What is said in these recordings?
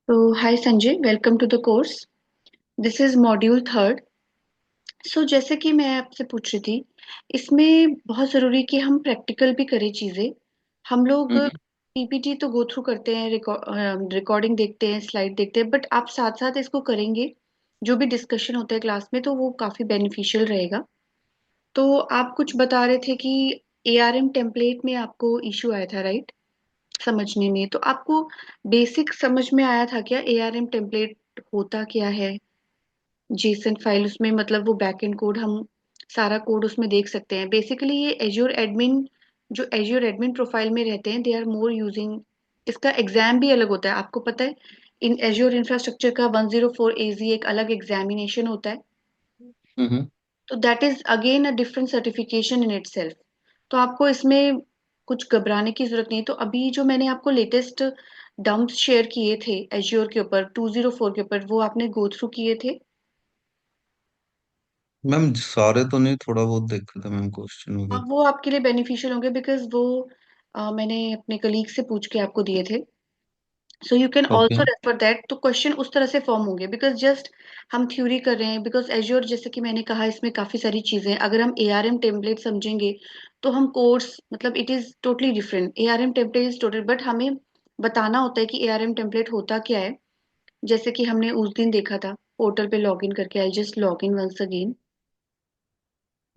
तो hi Sanjay, welcome to the course. This is module third. So जैसे कि मैं आपसे पूछ रही थी, इसमें बहुत ज़रूरी कि हम प्रैक्टिकल भी करें चीज़ें। हम लोग हम्म। पीपीटी तो गो थ्रू करते हैं, रिकॉर्डिंग देखते हैं, स्लाइड देखते हैं, बट आप साथ साथ इसको करेंगे। जो भी डिस्कशन होता है क्लास में तो वो काफ़ी बेनिफिशियल रहेगा। तो आप कुछ बता रहे थे कि एआरएम टेम्पलेट में आपको इशू आया था, राइट? समझने में तो आपको बेसिक समझ में आया था क्या? एआरएम टेम्पलेट होता क्या है? जेसन फाइल उसमें मतलब वो बैकएंड कोड, हम सारा कोड उसमें देख सकते हैं। बेसिकली ये एज्योर एडमिन, जो एज्योर एडमिन प्रोफाइल में रहते हैं, दे आर मोर यूजिंग। इसका एग्जाम भी अलग होता है, आपको पता है? इन एज्योर इंफ्रास्ट्रक्चर का 104 एजी एक अलग एग्जामिनेशन होता है। हम्म। तो that is again a different certification in itself. तो आपको इसमें कुछ घबराने की जरूरत नहीं है। तो अभी जो मैंने आपको लेटेस्ट डंप्स शेयर किए थे एज्योर के ऊपर 204 के ऊपर, वो आपने गो थ्रू किए थे? मैम सारे तो नहीं, थोड़ा बहुत देखा था मैम, क्वेश्चन हाँ, वगैरह। वो आपके लिए बेनिफिशियल होंगे बिकॉज वो मैंने अपने कलीग से पूछ के आपको दिए थे। सो you can okay. Also refer that. तो क्वेश्चन उस तरह से फॉर्म होंगे बिकॉज जस्ट हम थ्योरी कर रहे हैं। बिकॉज एज्योर, जैसे कि मैंने कहा, इसमें काफी सारी चीजें हैं। अगर हम एआरएम टेम्पलेट समझेंगे तो हम कोर्स, मतलब it is totally different. ARM template is total, but हमें बताना होता है कि एआरएम टेम्पलेट होता क्या है। जैसे कि हमने उस दिन देखा था पोर्टल पे लॉग इन करके। I just log in once again.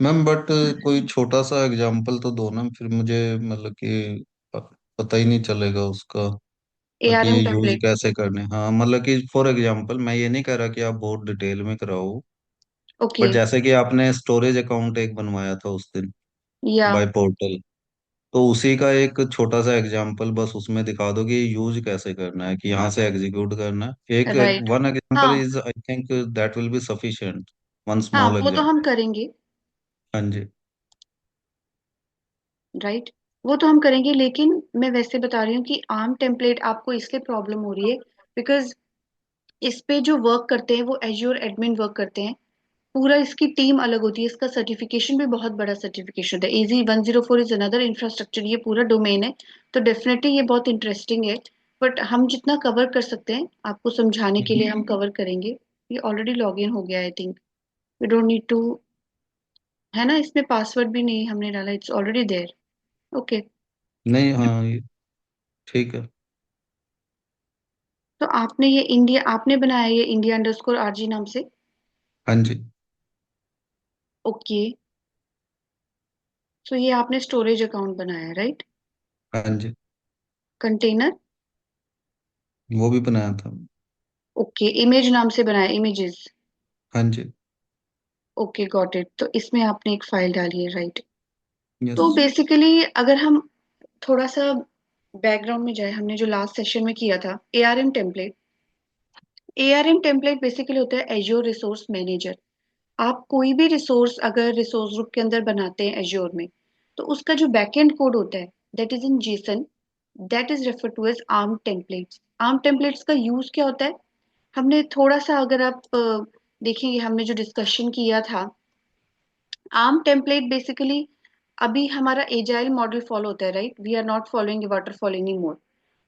Ma'am but कोई छोटा सा एग्जांपल तो दो ना, फिर मुझे मतलब कि पता ही नहीं चलेगा उसका कि एआरएम यूज टेम्पलेट। कैसे करने। हाँ मतलब कि फॉर एग्जांपल मैं ये नहीं कह रहा कि आप बहुत डिटेल में कराओ, ओके। बट जैसे कि आपने स्टोरेज अकाउंट एक बनवाया था उस दिन या बाय पोर्टल, तो उसी का एक छोटा सा एग्जांपल बस उसमें दिखा दो कि यूज कैसे करना है, कि यहाँ से एग्जीक्यूट करना है। एक राइट। वन एग्जांपल हाँ, is I think that will be sufficient, one हाँ, स्मॉल वो तो हम एग्जांपल। करेंगे। हाँ जी। राइट। वो तो हम करेंगे, लेकिन मैं वैसे बता रही हूँ कि आर्म टेम्पलेट आपको इसलिए प्रॉब्लम हो रही है बिकॉज इस पे जो वर्क करते हैं वो एज्योर एडमिन वर्क करते हैं। पूरा इसकी टीम अलग होती है। इसका सर्टिफिकेशन भी बहुत बड़ा सर्टिफिकेशन होता है। एजी 104 इज अनदर इंफ्रास्ट्रक्चर, ये पूरा डोमेन है। तो डेफिनेटली ये बहुत इंटरेस्टिंग है। बट हम जितना कवर कर सकते हैं आपको समझाने के लिए हम कवर करेंगे। ये ऑलरेडी लॉग इन हो गया, I think. We don't need to, है ना? इसमें पासवर्ड भी नहीं हमने डाला, इट्स ऑलरेडी देयर। ओके। नहीं, हाँ ये ठीक है। तो आपने ये इंडिया, आपने बनाया ये इंडिया अंडरस्कोर आरजी नाम से? हाँ जी। ओके। सो ये आपने स्टोरेज अकाउंट बनाया, राइट? हाँ जी, कंटेनर? वो भी बनाया था। ओके, इमेज नाम से बनाया, इमेजेस। हाँ जी। Okay, got it. तो इसमें आपने एक फाइल डाली है, राइट? यस। तो बेसिकली अगर हम थोड़ा सा बैकग्राउंड में जाए, हमने जो लास्ट सेशन में किया था ARM template. ARM template basically होता है एज्योर रिसोर्स मैनेजर। आप कोई भी रिसोर्स अगर रिसोर्स ग्रुप के अंदर बनाते हैं एज्योर में, तो उसका जो बैकएंड कोड होता है that is in JSON, that is refer to as ARM templates. ARM templates का यूज क्या होता है? हमने थोड़ा सा, अगर आप देखेंगे हमने जो डिस्कशन किया था, आर्म टेम्पलेट बेसिकली अभी हमारा एजाइल मॉडल फॉलो होता है, right? We are not following waterfall any more.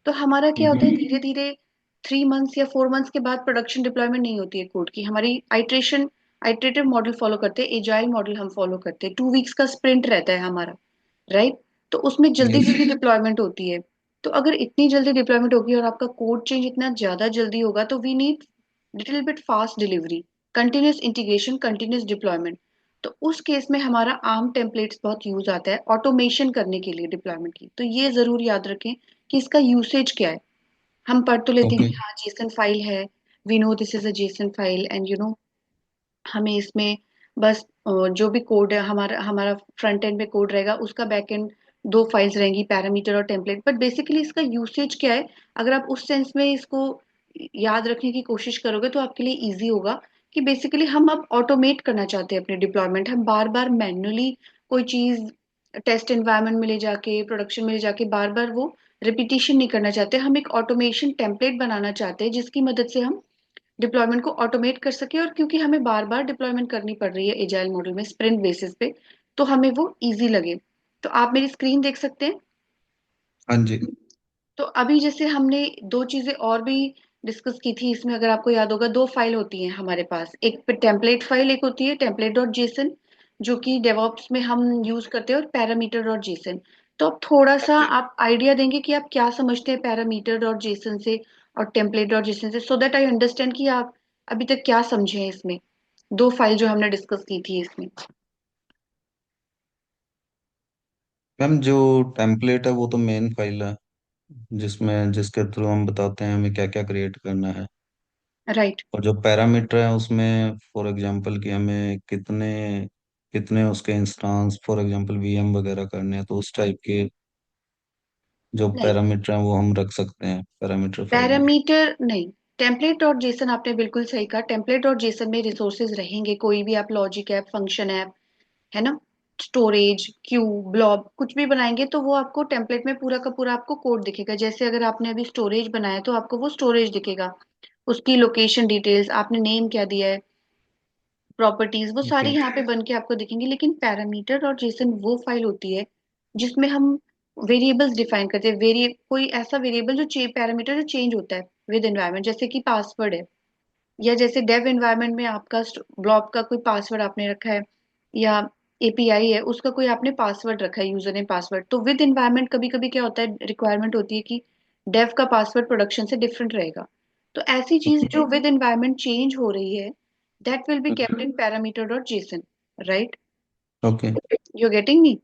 तो हमारा क्या होता है, धीरे धीरे 3 मंथ्स या 4 मंथ्स के बाद प्रोडक्शन डिप्लॉयमेंट नहीं होती है कोड की हमारी। आइट्रेशन, आइट्रेटिव मॉडल फॉलो करते हैं, एजाइल मॉडल हम फॉलो करते हैं। 2 वीक्स का स्प्रिंट रहता है हमारा, राइट? तो उसमें जल्दी यस। जल्दी डिप्लॉयमेंट होती है। तो अगर इतनी जल्दी डिप्लॉयमेंट होगी और आपका कोड चेंज इतना ज्यादा जल्दी होगा, तो we need little bit fast delivery, continuous integration, continuous deployment. तो उस केस में हमारा आर्म टेम्पलेट्स बहुत यूज आता है ऑटोमेशन करने के लिए डिप्लॉयमेंट की। तो ये जरूर याद रखें कि इसका यूसेज क्या है। हम पढ़ तो लेते हैं ओके। कि हाँ जेसन फाइल है, we know this is a JSON file, and हमें इसमें बस जो भी कोड है, हमारा हमारा फ्रंट एंड में कोड रहेगा, उसका बैक एंड दो फाइल्स रहेंगी, पैरामीटर और टेम्पलेट। बट बेसिकली इसका यूसेज क्या है, अगर आप उस सेंस में इसको याद रखने की कोशिश करोगे तो आपके लिए इजी होगा। कि बेसिकली हम अब ऑटोमेट करना चाहते हैं अपने डिप्लॉयमेंट। हम बार बार मैन्युअली कोई चीज टेस्ट एनवायरनमेंट में ले जाके, प्रोडक्शन में ले जाके बार बार वो रिपीटिशन नहीं करना चाहते। हम एक ऑटोमेशन टेम्पलेट बनाना चाहते हैं जिसकी मदद से हम डिप्लॉयमेंट को ऑटोमेट कर सके। और क्योंकि हमें बार बार डिप्लॉयमेंट करनी पड़ रही है एजाइल मॉडल में स्प्रिंट बेसिस पे, तो हमें वो इजी लगे। तो आप मेरी स्क्रीन देख सकते हैं। हाँ जी। तो अभी जैसे हमने दो चीजें और भी डिस्कस की थी। इसमें अगर आपको याद होगा, दो फाइल होती हैं हमारे पास, एक टेम्पलेट फाइल एक होती है टेम्पलेट डॉट जेसन, जो कि डेवॉप्स में हम यूज करते हैं, और पैरामीटर डॉट जेसन। तो अब थोड़ा सा आप आइडिया देंगे कि आप क्या समझते हैं पैरामीटर डॉट जेसन से और टेम्पलेट डॉट जेसन से, सो दैट आई अंडरस्टैंड कि आप अभी तक क्या समझे हैं इसमें, दो फाइल जो हमने डिस्कस की थी इसमें। मैम जो टेम्पलेट है वो तो मेन फाइल है, जिसमें जिसके थ्रू हम बताते हैं हमें क्या क्या क्रिएट करना है। राइट। और जो पैरामीटर है उसमें फॉर एग्जांपल कि हमें कितने कितने उसके इंस्टांस फॉर एग्जांपल वीएम वगैरह करने हैं, तो उस टाइप के जो नहीं, पैरामीटर हैं वो हम रख सकते हैं पैरामीटर फाइल में। पैरामीटर नहीं। टेम्पलेट डॉट जेसन आपने बिल्कुल सही कहा, टेम्पलेट डॉट जेसन में रिसोर्सेज रहेंगे, कोई भी आप लॉजिक ऐप, फंक्शन ऐप, है ना, स्टोरेज, क्यू, ब्लॉब, कुछ भी बनाएंगे तो वो आपको टेम्पलेट में पूरा का पूरा आपको कोड दिखेगा। जैसे अगर आपने अभी स्टोरेज बनाया तो आपको वो स्टोरेज दिखेगा, उसकी लोकेशन डिटेल्स, आपने नेम क्या दिया है, प्रॉपर्टीज, वो सारी ओके। यहाँ पे बन के आपको दिखेंगी। लेकिन पैरामीटर डॉट जेसन वो फाइल होती है जिसमें हम वेरिएबल्स डिफाइन करते हैं, कोई ऐसा वेरिएबल जो पैरामीटर जो चेंज होता है विद एनवायरनमेंट, जैसे कि पासवर्ड है, या जैसे डेव एनवायरनमेंट में आपका ब्लॉब का कोई पासवर्ड आपने रखा है, या एपीआई है उसका कोई आपने पासवर्ड रखा है, यूजर नेम पासवर्ड, तो विद एनवायरनमेंट कभी कभी क्या होता है, रिक्वायरमेंट होती है कि डेव का पासवर्ड प्रोडक्शन से डिफरेंट रहेगा। तो ऐसी चीज ओके। जो विद एनवायरनमेंट चेंज हो रही है, that will be kept in parameter dot JSON, right? Okay. You getting me?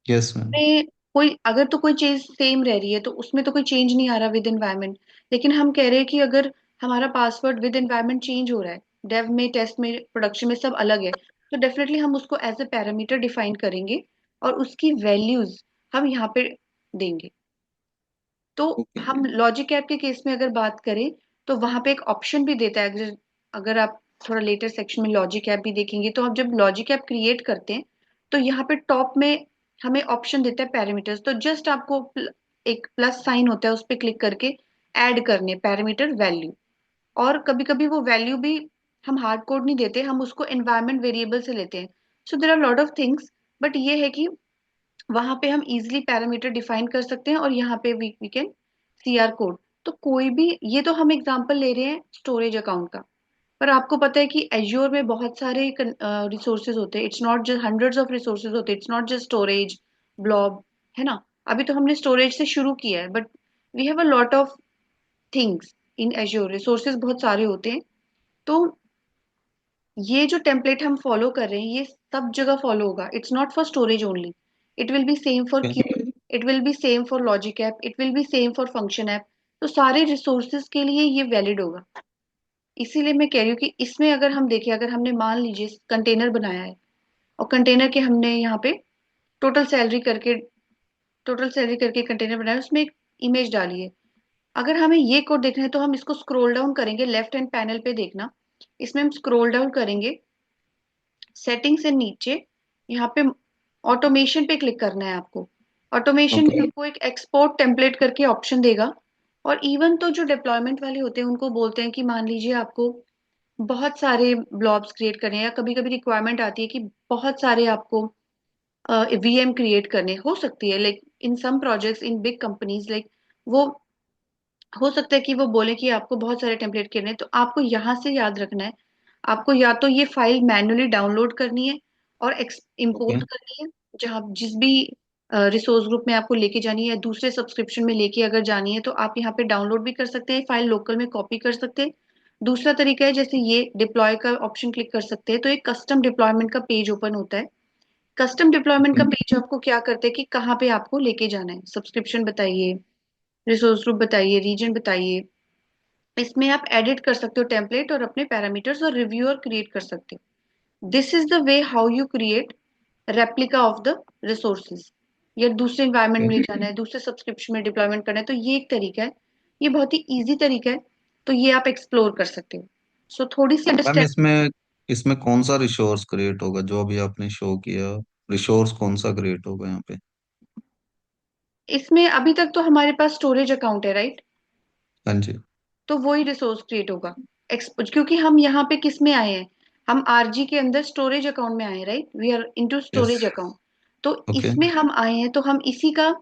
Yes ma'am. में कोई अगर तो कोई चीज सेम रह रही है तो उसमें तो कोई चेंज नहीं आ रहा विद एनवायरनमेंट, लेकिन हम कह रहे हैं कि अगर हमारा पासवर्ड विद एनवायरनमेंट चेंज हो रहा है, डेव में, टेस्ट में, प्रोडक्शन में सब अलग है, तो डेफिनेटली हम उसको एज ए पैरामीटर डिफाइन करेंगे और उसकी वैल्यूज हम यहाँ पे देंगे। तो ओके। हम लॉजिक ऐप के केस में अगर बात करें तो वहां पे एक ऑप्शन भी देता है। अगर आप थोड़ा लेटर सेक्शन में लॉजिक ऐप भी देखेंगे तो आप जब लॉजिक ऐप क्रिएट करते हैं तो यहाँ पे टॉप में हमें ऑप्शन देता है पैरामीटर्स, तो जस्ट आपको एक प्लस साइन होता है, उस पर क्लिक करके ऐड करने पैरामीटर वैल्यू। और कभी कभी वो वैल्यू भी हम हार्ड कोड नहीं देते, हम उसको एनवायरमेंट वेरिएबल से लेते हैं। So there are lot of things, but ये है कि वहां पे हम इजिली पैरामीटर डिफाइन कर सकते हैं, और यहाँ पे we can see our code. तो कोई भी, ये तो हम एग्जांपल ले रहे हैं स्टोरेज अकाउंट का, पर आपको पता है कि एज्योर में बहुत सारे रिसोर्सेज होते हैं, it's not just hundreds of resources होते हैं, it's not just storage, blob, है ना। अभी तो हमने स्टोरेज से शुरू किया है, but we have a lot of things in Azure, resources बहुत सारे होते हैं। तो ये जो टेम्पलेट हम फॉलो कर रहे हैं ये सब जगह फॉलो होगा, it's not for storage only, it will be same for Q, it will be same for logic app, it will be same for function app. तो सारे रिसोर्सेज के लिए ये वैलिड होगा। इसीलिए मैं कह रही हूँ कि इसमें अगर हम देखें, अगर हमने मान लीजिए कंटेनर बनाया है, और कंटेनर के हमने यहाँ पे टोटल सैलरी करके टोटल सैलरी करके कंटेनर बनाया, उसमें एक इमेज डाली है। अगर हमें ये कोड देखना है तो हम इसको स्क्रॉल डाउन करेंगे, लेफ्ट हैंड पैनल पे देखना, इसमें हम स्क्रॉल डाउन करेंगे, सेटिंग से नीचे यहाँ पे ऑटोमेशन पे क्लिक करना है आपको। ऑटोमेशन में ओके। आपको एक एक्सपोर्ट टेम्पलेट करके ऑप्शन देगा। और इवन तो जो डिप्लॉयमेंट वाले होते हैं उनको बोलते हैं कि मान लीजिए आपको बहुत सारे ब्लॉब्स क्रिएट करने हैं, या कभी कभी रिक्वायरमेंट आती है कि बहुत सारे आपको वीएम क्रिएट करने हो सकती है, like in some projects in big companies, like वो हो सकता है कि वो बोले कि आपको बहुत सारे टेम्पलेट करने हैं, तो आपको यहाँ से याद रखना है, आपको या तो ये फाइल मैन्युअली डाउनलोड करनी है और ओके। इंपोर्ट करनी है, जहाँ जिस भी रिसोर्स ग्रुप में आपको लेके जानी है, या दूसरे सब्सक्रिप्शन में लेके अगर जानी है तो आप यहाँ पे डाउनलोड भी कर सकते हैं, फाइल लोकल में कॉपी कर सकते हैं। दूसरा तरीका है, जैसे ये डिप्लॉय का ऑप्शन क्लिक कर सकते हैं तो एक कस्टम डिप्लॉयमेंट का पेज ओपन होता है। कस्टम डिप्लॉयमेंट का पेज आपको क्या करते हैं कि कहाँ पे आपको लेके जाना है, सब्सक्रिप्शन बताइए, रिसोर्स ग्रुप बताइए, रीजन बताइए। इसमें आप एडिट कर सकते हो टेम्पलेट और अपने पैरामीटर्स और रिव्यूअर क्रिएट कर सकते हो। This is the way how you create replica of the resources. या दूसरे इन्वायरमेंट में ले जाना है, दूसरे सब्सक्रिप्शन में डिप्लॉयमेंट करना है, तो ये एक तरीका है, ये बहुत ही इजी तरीका है, तो ये आप एक्सप्लोर कर सकते हो। सो थोड़ी सी मैम अंडरस्टैंड। इसमें इसमें कौन सा रिसोर्स क्रिएट होगा जो अभी आपने शो किया? रिसोर्स कौन सा क्रिएट होगा यहाँ पे? इसमें अभी तक तो हमारे पास स्टोरेज अकाउंट है, राइट? हाँ जी। तो वही रिसोर्स क्रिएट होगा। क्योंकि हम यहाँ पे किस में आए हैं, हम आरजी के अंदर स्टोरेज अकाउंट में आए हैं, right, we are into yes. Storage account. तो ओके। इसमें हम आए हैं तो हम इसी का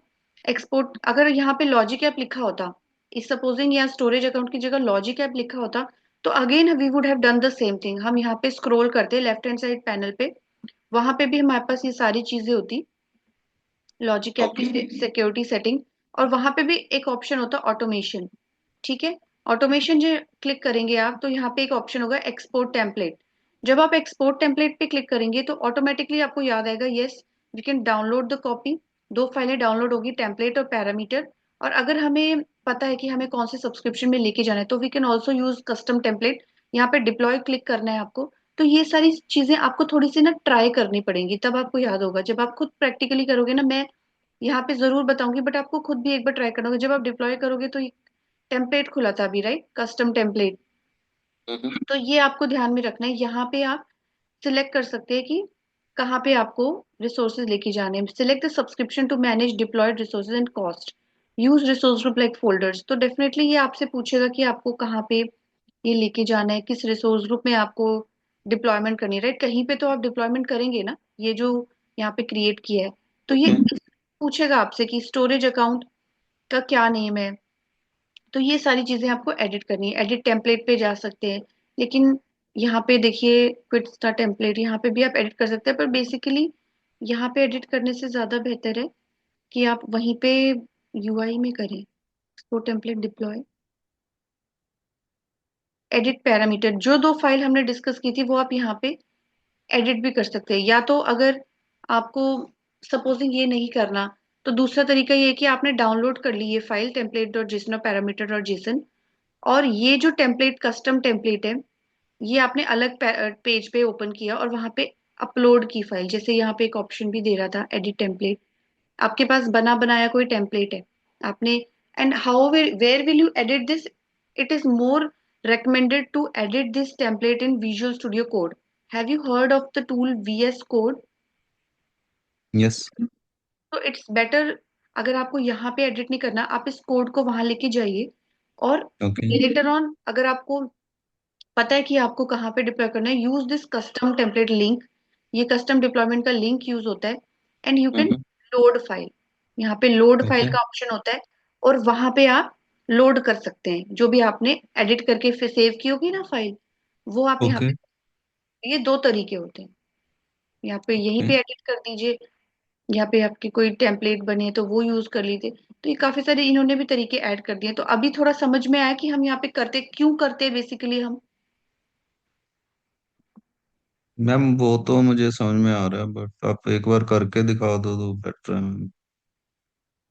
एक्सपोर्ट, अगर यहाँ पे लॉजिक ऐप लिखा होता इस सपोजिंग यहाँ स्टोरेज अकाउंट की जगह लॉजिक ऐप लिखा होता, तो again we would have done the same thing. हम यहाँ पे स्क्रॉल करते लेफ्ट हैंड साइड पैनल पे, वहां पे भी हमारे पास ये सारी चीजें होती, लॉजिक ऐप की सिक्योरिटी सेटिंग, और वहां पे भी एक ऑप्शन होता ऑटोमेशन। ठीक है, ऑटोमेशन जो क्लिक करेंगे आप, तो यहाँ पे एक ऑप्शन होगा एक्सपोर्ट टेम्पलेट। जब आप एक्सपोर्ट टेम्पलेट पे क्लिक करेंगे तो ऑटोमेटिकली आपको याद आएगा, yes we can download the copy. दो फाइलें डाउनलोड होगी, टेम्पलेट और पैरामीटर। और अगर हमें पता है कि हमें कौन से सब्सक्रिप्शन में लेके जाना है, तो we can also use custom template. यहाँ पे डिप्लॉय क्लिक करना है आपको। तो ये सारी चीजें आपको थोड़ी सी ना ट्राई करनी पड़ेंगी, तब आपको याद होगा। जब आप खुद प्रैक्टिकली करोगे ना, मैं यहाँ पे जरूर बताऊंगी, बट आपको खुद भी एक बार ट्राई करना होगा। जब आप डिप्लॉय करोगे तो टेम्पलेट खुला था अभी, राइट, कस्टम टेम्पलेट। हम्म। तो ये आपको ध्यान में रखना है। यहाँ पे आप सिलेक्ट कर सकते हैं कि कहाँ पे आपको रिसोर्सेज लेके जाने हैं। Select the subscription to manage deployed resources and cost, use resource group like folders. तो डेफिनेटली ये आपसे पूछेगा कि आपको कहाँ पे ये लेके जाना है, किस रिसोर्स ग्रुप में आपको डिप्लॉयमेंट करनी है, राइट। कहीं पे तो आप डिप्लॉयमेंट करेंगे ना, ये जो यहाँ पे क्रिएट किया है। तो ये ओके। पूछेगा आपसे कि स्टोरेज अकाउंट का क्या नेम है। तो ये सारी चीजें आपको एडिट करनी है। एडिट टेम्पलेट पे जा सकते हैं, लेकिन यहाँ पे देखिए क्विट स्टार टेम्पलेट, यहाँ पे भी आप एडिट कर सकते हैं, पर बेसिकली यहाँ पे एडिट करने से ज्यादा बेहतर है कि आप वहीं पे यूआई में करें। Export template, deploy, edit parameter, जो दो फाइल हमने डिस्कस की थी वो आप यहाँ पे एडिट भी कर सकते हैं। या तो अगर आपको सपोजिंग ये नहीं करना, तो दूसरा तरीका ये है कि आपने डाउनलोड कर ली ये फाइल टेम्पलेट डॉट जेसन और पैरामीटर डॉट जेसन, और ये जो टेम्पलेट कस्टम टेम्पलेट है, ये आपने अलग पेज पे ओपन किया और वहां पे अपलोड की फाइल। जैसे यहाँ पे एक ऑप्शन भी दे रहा था एडिट टेम्पलेट, आपके पास बना बनाया कोई टेम्पलेट है आपने, and how where will you edit this, it is more recommended to edit this template in Visual Studio Code. Have you heard of the tool VS Code? Yes. तो it's better, अगर आपको यहाँ पे edit नहीं करना, आप इस code को वहां लेके जाइए, और ओके। लेटर ऑन अगर आपको पता है कि आपको कहाँ पे डिप्लॉय करना है, use this custom template link. ये कस्टम डिप्लॉयमेंट का लिंक यूज होता है, and you can hmm. Load file. यहाँ पे लोड फाइल ओके। का ऑप्शन होता है, और वहां पे आप लोड कर सकते हैं जो भी आपने एडिट करके फिर सेव की होगी ना फाइल, वो आप यहाँ ओके। पे। ये दो तरीके होते हैं, यहाँ पे यहीं ओके। पे एडिट कर दीजिए, यहाँ पे आपकी कोई टेम्पलेट बने तो वो यूज कर लीजिए। तो ये काफी सारे इन्होंने भी तरीके ऐड कर दिए। तो अभी थोड़ा समझ में आया कि हम यहाँ पे करते क्यों करते हैं बेसिकली हम। मैम वो तो मुझे समझ में आ रहा है, बट आप एक बार करके दिखा दो तो बेटर है मैम।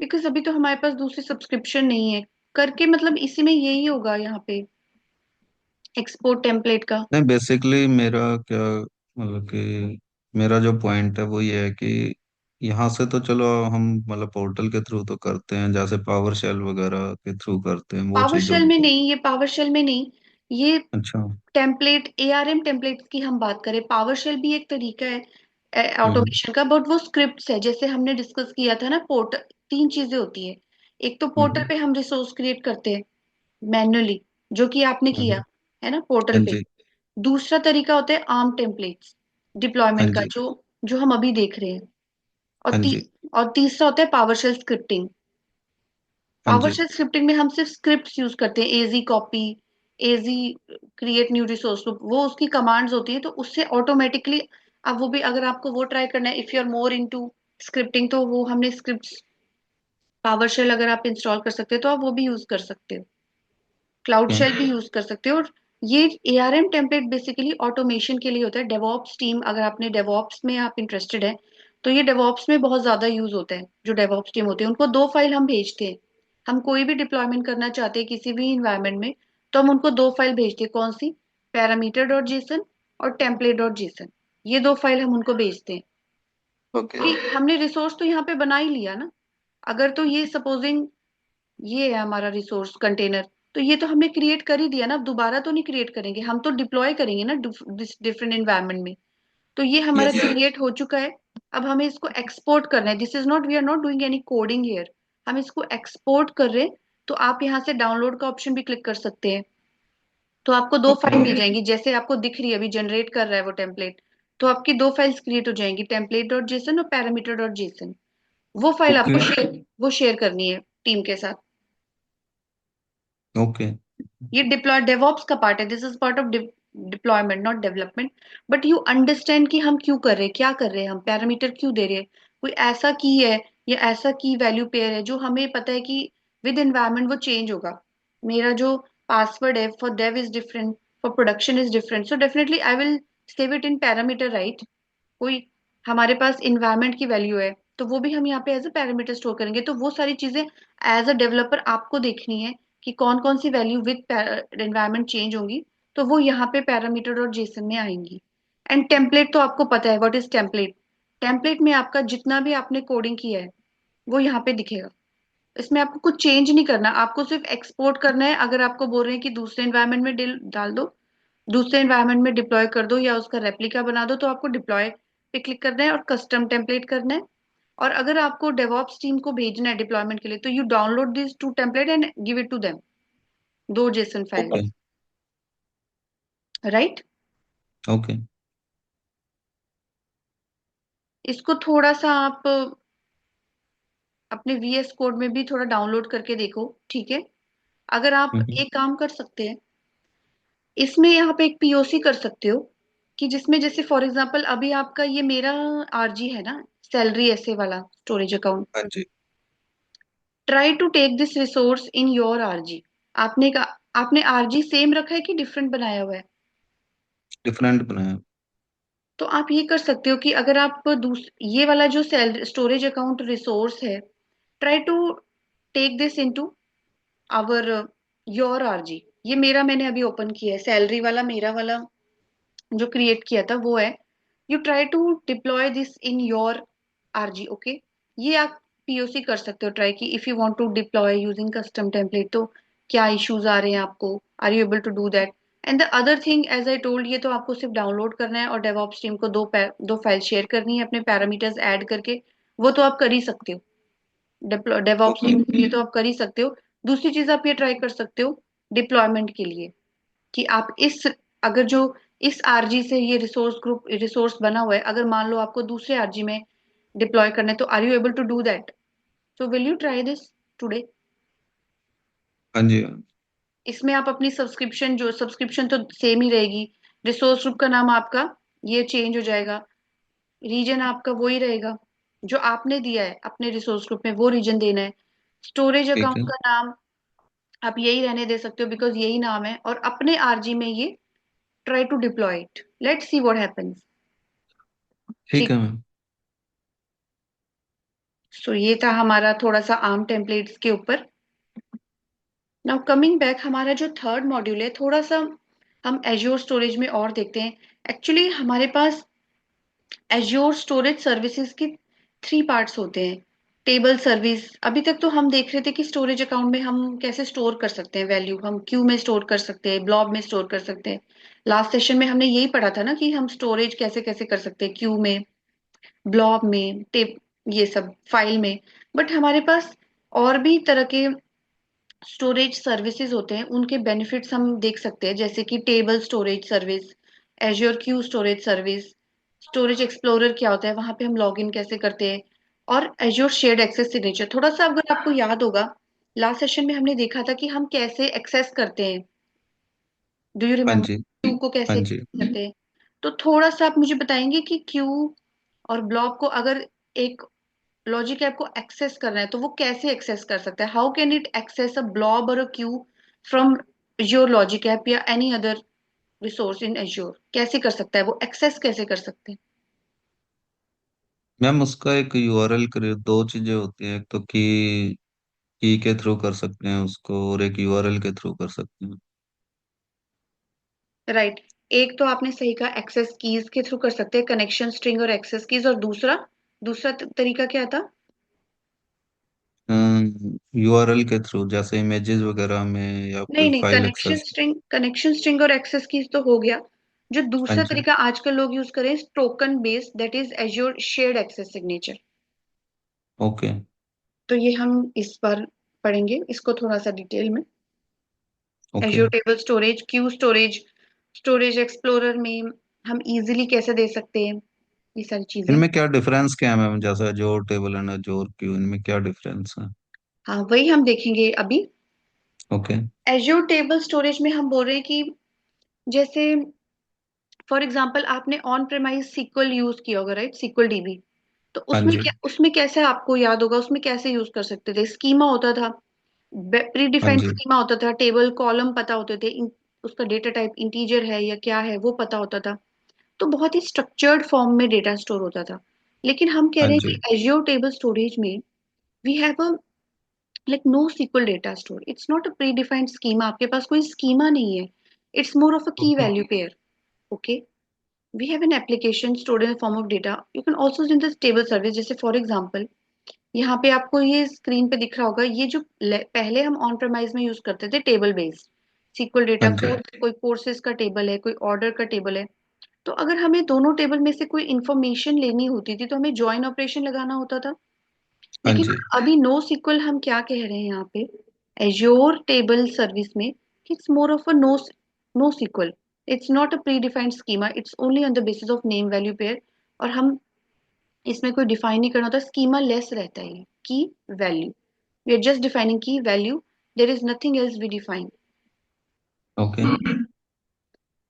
बिकॉज अभी तो हमारे पास दूसरी सब्सक्रिप्शन नहीं है। करके मतलब इसी में यही होगा यहाँ पे, एक्सपोर्ट टेम्पलेट का। नहीं, बेसिकली मेरा क्या, मतलब कि मेरा जो पॉइंट है वो ये है कि यहाँ से तो चलो हम मतलब पोर्टल के थ्रू तो करते हैं, जैसे पावर शेल वगैरह के थ्रू करते हैं वो पावर चीज़ों शेल में को। नहीं, ये पावर शेल में नहीं, ये अच्छा। टेम्पलेट एआरएम टेम्पलेट की हम बात करें। पावर शेल भी एक तरीका है हम्म। ऑटोमेशन का, बट वो स्क्रिप्ट्स है। जैसे हमने डिस्कस किया था ना, पोर्टल, तीन चीजें होती है। एक तो पोर्टल हम्म। पे हम रिसोर्स क्रिएट करते हैं मैन्युअली, जो कि आपने किया हम्म। है ना पोर्टल हाँ पे। जी। दूसरा तरीका होता है आर्म टेम्पलेट्स हाँ डिप्लॉयमेंट का, जी। जो जो हम अभी देख रहे हैं। और हाँ जी। और तीसरा होता है पावरशेल स्क्रिप्टिंग। हाँ जी। पावरशेल स्क्रिप्टिंग में हम सिर्फ स्क्रिप्ट्स यूज करते हैं, एजी कॉपी, एजी क्रिएट न्यू रिसोर्स ग्रुप, वो उसकी कमांड्स होती है। तो उससे ऑटोमेटिकली, अब वो भी अगर आपको वो ट्राई करना है, if you are more into scripting, तो वो हमने स्क्रिप्ट्स पावरशेल अगर आप इंस्टॉल कर सकते हो तो आप वो भी यूज कर सकते हो, क्लाउड ओके। शेल भी यूज कर सकते हो। और ये एआरएम टेम्पलेट बेसिकली ऑटोमेशन के लिए होता है। डेवॉप्स टीम, अगर आपने डेवॉप्स में आप इंटरेस्टेड है, तो ये डेवॉप्स में बहुत ज्यादा यूज होता है। जो डेवॉप्स टीम होते हैं उनको दो फाइल हम भेजते हैं। हम कोई भी डिप्लॉयमेंट करना चाहते हैं किसी भी इन्वायरमेंट में, तो हम उनको दो फाइल भेजते हैं। कौन सी? पैरामीटर डॉट जेसन और टेम्पलेट डॉट जेसन, ये दो फाइल हम उनको भेजते हैं। ओके। कि हमने रिसोर्स तो यहाँ पे बना ही लिया ना। अगर तो ये सपोजिंग ये है हमारा रिसोर्स कंटेनर, तो ये तो हमने क्रिएट कर ही दिया ना, अब दोबारा तो नहीं क्रिएट करेंगे, हम तो डिप्लॉय करेंगे ना डिफरेंट एनवायरनमेंट में। तो ये हमारा यस। क्रिएट हो चुका है। अब हमें इसको एक्सपोर्ट करना है। This is not, we are not doing any coding here, हम इसको एक्सपोर्ट कर रहे हैं। तो आप यहाँ से डाउनलोड का ऑप्शन भी क्लिक कर सकते हैं। तो आपको दो ओके। फाइल मिल जाएंगी, जैसे आपको दिख रही है अभी जनरेट कर रहा है वो टेम्पलेट। तो आपकी दो फाइल्स क्रिएट हो जाएंगी, टेम्पलेट डॉट जेसन और पैरामीटर डॉट जेसन। वो फाइल ओके। आपको शेयर करनी है टीम के साथ। ओके। ये डिप्लॉय डेवॉप्स का पार्ट है, this is part of deployment not development. But you understand कि हम क्यों कर रहे हैं, क्या कर रहे हैं, हम पैरामीटर क्यों दे रहे हैं। कोई ऐसा की है या ऐसा की वैल्यू पेयर है जो हमें पता है कि विद एनवायरमेंट वो चेंज होगा। मेरा जो पासवर्ड है for dev is different, for production is different, so definitely I will save it in parameter, right. कोई हमारे पास इन्वायरमेंट की वैल्यू है तो वो भी हम यहाँ पे एज अ पैरामीटर स्टोर करेंगे। तो वो सारी चीजें एज अ डेवलपर आपको देखनी है कि कौन कौन सी वैल्यू विद एनवायरमेंट चेंज होंगी, तो वो यहाँ पे पैरामीटर और जेसन में आएंगी। एंड टेम्पलेट तो आपको पता है व्हाट इज टेम्पलेट। टेम्पलेट में आपका जितना भी आपने कोडिंग किया है वो यहाँ पे दिखेगा। इसमें आपको कुछ चेंज नहीं करना, आपको सिर्फ एक्सपोर्ट करना है। अगर आपको बोल रहे हैं कि दूसरे एनवायरनमेंट में डाल दो, दूसरे एनवायरनमेंट में डिप्लॉय कर दो या उसका रेप्लिका बना दो, तो आपको डिप्लॉय पे क्लिक करना है और कस्टम टेम्पलेट करना है। और अगर आपको डेवऑप्स टीम को भेजना है डिप्लॉयमेंट के लिए, तो you download this to template and give it to them, दो JSON file, okay. Right. Okay. इसको थोड़ा सा आप अपने VS कोड में भी थोड़ा डाउनलोड करके देखो, ठीक है। अगर आप हम्म। एक काम कर सकते हैं, इसमें यहाँ पे एक POC कर सकते हो कि जिसमें जैसे फॉर एग्जांपल अभी आपका ये मेरा RG है ना, सैलरी ऐसे वाला स्टोरेज अकाउंट। हाँ जी। Try to take this resource in your RG। आपने RG सेम रखा है कि डिफरेंट बनाया हुआ है। डिफरेंट बनाया। तो आप ये कर सकते हो कि अगर आप ये वाला जो सेल स्टोरेज अकाउंट रिसोर्स है, try to take this into our your RG। ये मेरा मैंने अभी ओपन किया है, सैलरी वाला मेरा वाला जो क्रिएट किया था वो है। You try to deploy this in your RG, okay. ये आप POC कर सकते हो ट्राई, कि if you want to deploy using custom template तो क्या इश्यूज आ रहे हैं आपको, are you able to do that. And the other thing as I told, ये तो आपको सिर्फ डाउनलोड करना है और डेवऑप्स टीम को दो फाइल शेयर करनी है अपने पैरामीटर्स ऐड करके। वो तो आप कर ही सकते हो, डेवऑप्स ओके। टीम के लिए तो आप कर ही सकते हो। दूसरी चीज आप ये ट्राई कर सकते हो डिप्लॉयमेंट के लिए, कि आप इस अगर जो इस RG से ये रिसोर्स बना हुआ है, अगर मान लो आपको दूसरे RG में डिप्लॉय करना है, तो are you able to do that. So will you try this today. हाँ जी। इसमें आप अपनी सब्सक्रिप्शन तो सेम ही रहेगी, रिसोर्स ग्रुप का नाम आपका ये चेंज हो जाएगा, रीजन आपका वही रहेगा जो आपने दिया है अपने रिसोर्स ग्रुप में, वो रीजन देना है। स्टोरेज ठीक अकाउंट है। का नाम आप यही रहने दे सकते हो बिकॉज यही नाम है, और अपने RG में ये try to deploy it, let's see what happens. ठीक ठीक। है मैम। सो ये था हमारा थोड़ा सा आर्म टेम्पलेट्स के ऊपर। नाउ कमिंग बैक, हमारा जो थर्ड मॉड्यूल है, थोड़ा सा हम एज्योर स्टोरेज में और देखते हैं। एक्चुअली हमारे पास एज्योर स्टोरेज सर्विसेज के 3 पार्ट्स होते हैं। टेबल सर्विस, अभी तक तो हम देख रहे थे कि स्टोरेज अकाउंट में हम कैसे स्टोर कर सकते हैं वैल्यू, हम क्यू में स्टोर कर सकते हैं, ब्लॉब में स्टोर कर सकते हैं। लास्ट सेशन में हमने यही पढ़ा था ना कि हम स्टोरेज कैसे कैसे कर सकते हैं, क्यू में, ब्लॉब में, टेप, ये सब फाइल में। बट हमारे पास और भी तरह के स्टोरेज सर्विसेज होते हैं, उनके बेनिफिट्स हम देख सकते हैं, जैसे कि table storage service, azure Q storage service, storage explorer क्या होता है, वहां पे हम लॉग इन कैसे करते हैं, और एज्योर शेयर्ड एक्सेस सिग्नेचर। थोड़ा सा अगर आपको याद होगा, लास्ट सेशन में हमने देखा था कि हम कैसे एक्सेस करते हैं, डू यू हाँ रिमेम्बर, जी। क्यू को हाँ कैसे जी। access करते हैं। तो थोड़ा सा आप मुझे बताएंगे कि क्यू और ब्लॉक को अगर एक लॉजिक ऐप को एक्सेस करना है तो वो कैसे एक्सेस कर सकता है, how can it access a blob और a queue from your logic app या any other resource in Azure, कैसे कर सकता है, वो एक्सेस कैसे कर सकते हैं। मैम उसका एक यूआरएल करे, दो चीजें होती हैं, एक तो की के थ्रू कर सकते हैं उसको, और एक यूआरएल के थ्रू कर सकते हैं। राइट, एक तो आपने सही कहा, एक्सेस कीज के थ्रू कर सकते हैं, कनेक्शन स्ट्रिंग और एक्सेस कीज, और दूसरा दूसरा तरीका क्या था। यूआरएल के थ्रू, जैसे इमेजेस वगैरह में या नहीं कोई नहीं, फाइल एक्सेस। कनेक्शन स्ट्रिंग और एक्सेस कीज तो हो गया। जो हाँ दूसरा जी। तरीका आजकल लोग यूज करें, token based, that is Azure shared access signature. Okay. तो ये हम इस बार पढ़ेंगे इसको थोड़ा सा डिटेल में। Okay. Azure table storage, Q storage, storage explorer में हम इजीली कैसे दे सकते हैं, ये सारी चीजें। इनमें क्या डिफरेंस क्या है मैम, जैसा जोर टेबल एंड जोर क्यू, इनमें क्या डिफरेंस है? हाँ, वही हम देखेंगे अभी। ओके। एज्योर टेबल स्टोरेज में हम बोल रहे हैं कि जैसे फॉर एग्जांपल आपने ऑन प्रेमाइज सीक्वल यूज किया होगा, राइट? Sequel dB. तो हाँ उसमें जी। क्या, उसमें कैसे आपको याद होगा, उसमें कैसे यूज कर सकते थे? स्कीमा होता था, प्री हाँ डिफाइंड जी। स्कीमा होता था, टेबल कॉलम पता होते थे, उसका डेटा टाइप इंटीजर है या क्या है वो पता होता था। तो बहुत ही स्ट्रक्चर्ड फॉर्म में डेटा स्टोर होता था। लेकिन हम कह हाँ रहे हैं जी। कि एज्योर टेबल स्टोरेज में we have a like no SQL data store. It's not a predefined schema. आपके पास कोई schema नहीं है. It's more of a key okay. value pair. Okay. We have an application stored in the form of data. You can also use this table service. जैसे for example, यहाँ पे आपको ये screen पे दिख रहा होगा, ये जो पहले हम ऑन प्रमाइज में यूज करते थे टेबल बेस्ड सीक्वल डेटा, हाँ जी। कोई कोर्सेज का टेबल है, कोई ऑर्डर का टेबल है। तो अगर हमें दोनों टेबल में से कोई इंफॉर्मेशन लेनी होती थी तो हमें ज्वाइन ऑपरेशन लगाना होता था। हाँ लेकिन जी। अभी नो सिक्वल हम क्या कह रहे हैं यहाँ पे एज्योर टेबल सर्विस में, it's more of a no SQL. It's not a predefined schema, it's only on the basis of name value pair. और हम इसमें कोई डिफाइन नहीं करना होता, स्कीमा लेस रहता है, key value. We are just defining key value, there is nothing else we define, okay.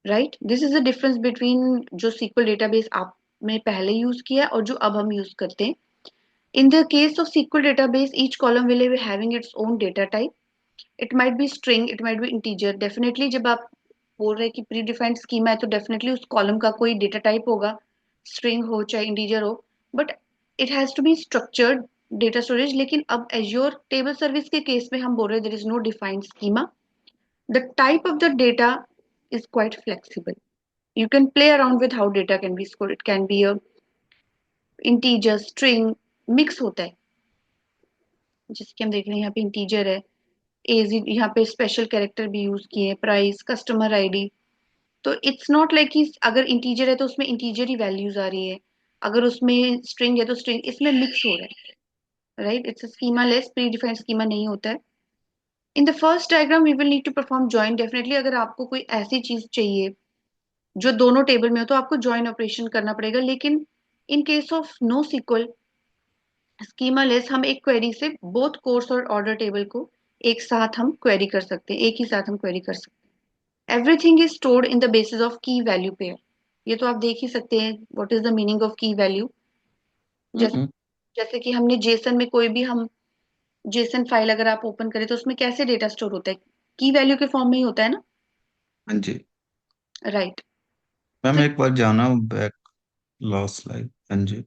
Right? This is the difference between जो सीक्वल डेटाबेस आपने पहले यूज किया और जो अब हम यूज करते हैं। In the case of SQL database, each column will be having its own data type. It might be string, it might be integer. Definitely जब आप बोल रहे हैं कि प्री डिफाइंड स्कीमा है तो डेफिनेटली उस कॉलम का कोई डेटा टाइप होगा, स्ट्रिंग हो चाहे इंटीजर हो, but it has to be structured data storage. लेकिन अब एज्योर टेबल सर्विस के केस में हम बोल रहे हैं there is no defined schema, the type of the data is quite flexible. You can play around with how data can be stored. It can be a integer, string, mix होता है। जैसे कि हम देख रहे हैं यहाँ पे इंटीजर है, एज यहाँ पे स्पेशल कैरेक्टर भी यूज किए हैं, प्राइस, कस्टमर आईडी। तो इट्स नॉट लाइक कि अगर इंटीजर है तो उसमें इंटीजर ही वैल्यूज आ रही है, अगर उसमें स्ट्रिंग है तो स्ट्रिंग, इसमें मिक्स हो रहा है, right? It's a schemaless, predefined schema नहीं होता है। In the first diagram we will need to perform join. Definitely अगर आपको कोई ऐसी चीज चाहिए जो दोनों टेबल में हो तो आपको जॉइन ऑपरेशन करना पड़ेगा। लेकिन in case of no SQL schemaless, हम एक क्वेरी से बोथ कोर्स और ऑर्डर टेबल को एक साथ हम क्वेरी कर सकते हैं, एक ही साथ हम क्वेरी कर सकते हैं। Everything is stored in the basis of की वैल्यू पेयर। ये तो आप देख ही सकते हैं what is the meaning of की वैल्यू। जैसे हम्म। जैसे कि हमने जेसन में कोई भी हम जेसन फाइल अगर आप ओपन करें तो उसमें कैसे डेटा स्टोर होता है? की वैल्यू के फॉर्म में ही होता है ना, हाँ जी। राइट? तो मैम एक बार जाना बैक, लास्ट स्लाइड। हाँ जी।